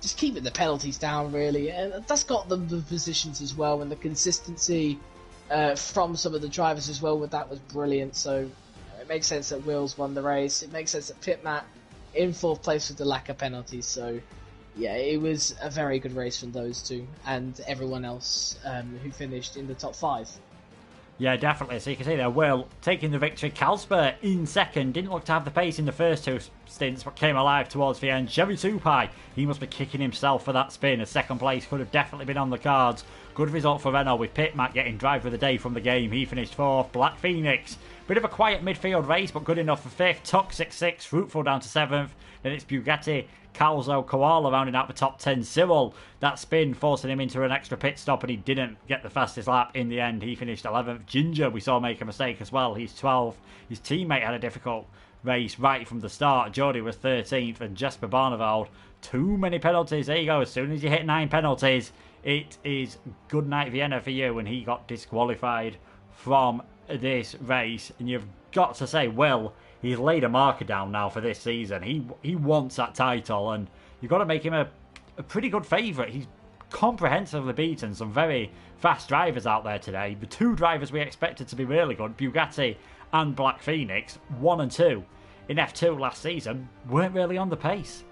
just keeping the penalties down really, and that's got them the positions as well, and the consistency from some of the drivers as well. With that was brilliant. So it makes sense that Wills won the race. It makes sense that Pitmat in fourth place with the lack of penalties. So yeah, it was a very good race from those two and everyone else who finished in the top 5. Yeah, definitely. So you can see there, Will taking the victory. Kalsper in second. Didn't look to have the pace in the first 2 stints, but came alive towards the end. Chevy Tupai, he must be kicking himself for that spin. A second place could have definitely been on the cards. Good result for Renault with Pitmat getting driver of the day from the game. He finished 4th. Black Phoenix, bit of a quiet midfield race, but good enough for 5th. Toxic 6th. Fruitful down to 7th. Then it's Bugatti, Calzo, Koala rounding out the top 10. Cyril, that spin forcing him into an extra pit stop, and he didn't get the fastest lap in the end. He finished 11th. Ginger, we saw make a mistake as well. He's 12th. His teammate had a difficult race right from the start. Jordy was 13th, and Jesper Barneveld, too many penalties. There you go. As soon as you hit 9 penalties, it is good night Vienna for you, and he got disqualified from this race. And you've got to say, Will, he's laid a marker down now for this season. He wants that title, and you've got to make him a pretty good favourite. He's comprehensively beaten some very fast drivers out there today. The 2 drivers we expected to be really good, Bugatti and Black Phoenix, 1 and 2 in F2 last season, weren't really on the pace.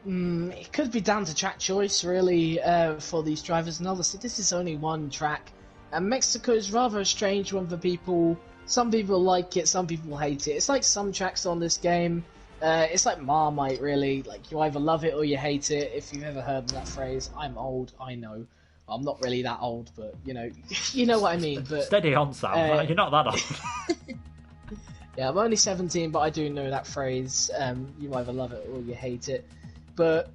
It could be down to track choice, really, for these drivers. And obviously, this is only one track. And Mexico is rather a strange one for people. Some people like it, some people hate it. It's like some tracks on this game. It's like Marmite, really. Like, you either love it or you hate it. If you've ever heard that phrase, I'm old, I know. I'm not really that old, but, you know what I mean. But steady on, Sam. You're not that old. Yeah, I'm only 17, but I do know that phrase. You either love it or you hate it. But,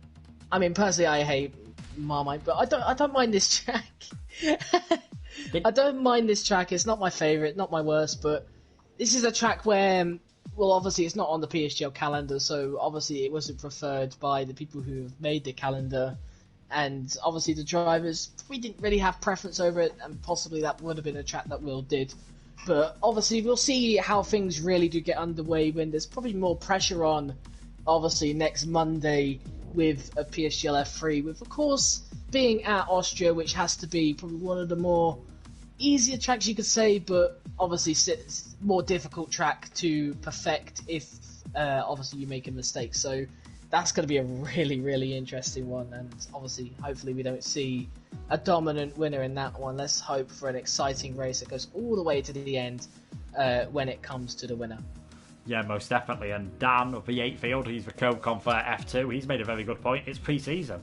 I mean, personally, I hate Marmite, but I don't mind this track. I don't mind this track. It's not my favourite, not my worst, but this is a track where, well, obviously it's not on the PSGL calendar, so obviously it wasn't preferred by the people who have made the calendar, and obviously the drivers, we didn't really have preference over it, and possibly that would have been a track that Will did. But obviously we'll see how things really do get underway when there's probably more pressure on, obviously, next Monday with a PSGL F3, with, of course, being at Austria, which has to be probably one of the more easier tracks you could say, but obviously it's more difficult track to perfect if obviously you make a mistake. So that's going to be a really, really interesting one, and obviously hopefully we don't see a dominant winner in that one. Let's hope for an exciting race that goes all the way to the end when it comes to the winner. Yeah, most definitely. And Dan of the 8th field, he's the co-con for F2, he's made a very good point. It's pre-season.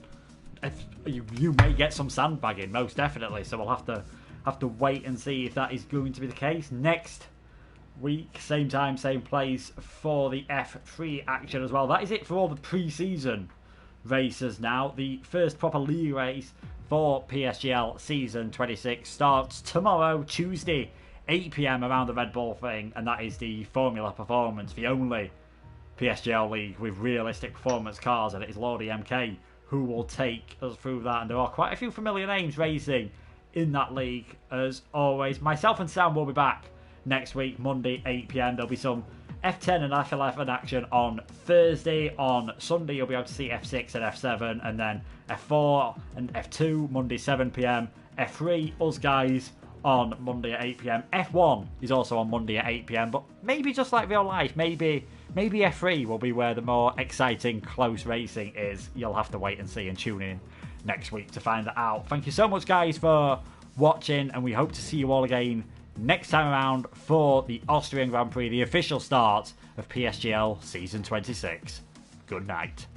You may get some sandbagging, most definitely, so we'll have to wait and see if that is going to be the case. Next week, same time, same place for the F3 action as well. That is it for all the pre-season races now. The first proper league race for PSGL Season 26 starts tomorrow, Tuesday, 8 PM around the Red Bull thing, and that is the Formula Performance, the only PSGL league with realistic performance cars, and it is Lordy MK who will take us through that. And there are quite a few familiar names racing in that league as always. Myself and Sam will be back next week, Monday, 8 PM. There'll be some F10 and F11 action on Thursday. On Sunday, you'll be able to see F6 and F7, and then F4 and F2, Monday, 7 PM. F3, us guys, on Monday at 8 PM. F1 is also on Monday at 8 PM, but maybe just like real life, maybe F3 will be where the more exciting close racing is. You'll have to wait and see and tune in next week to find that out. Thank you so much, guys, for watching, and we hope to see you all again next time around for the Austrian Grand Prix, the official start of PSGL Season 26. Good night.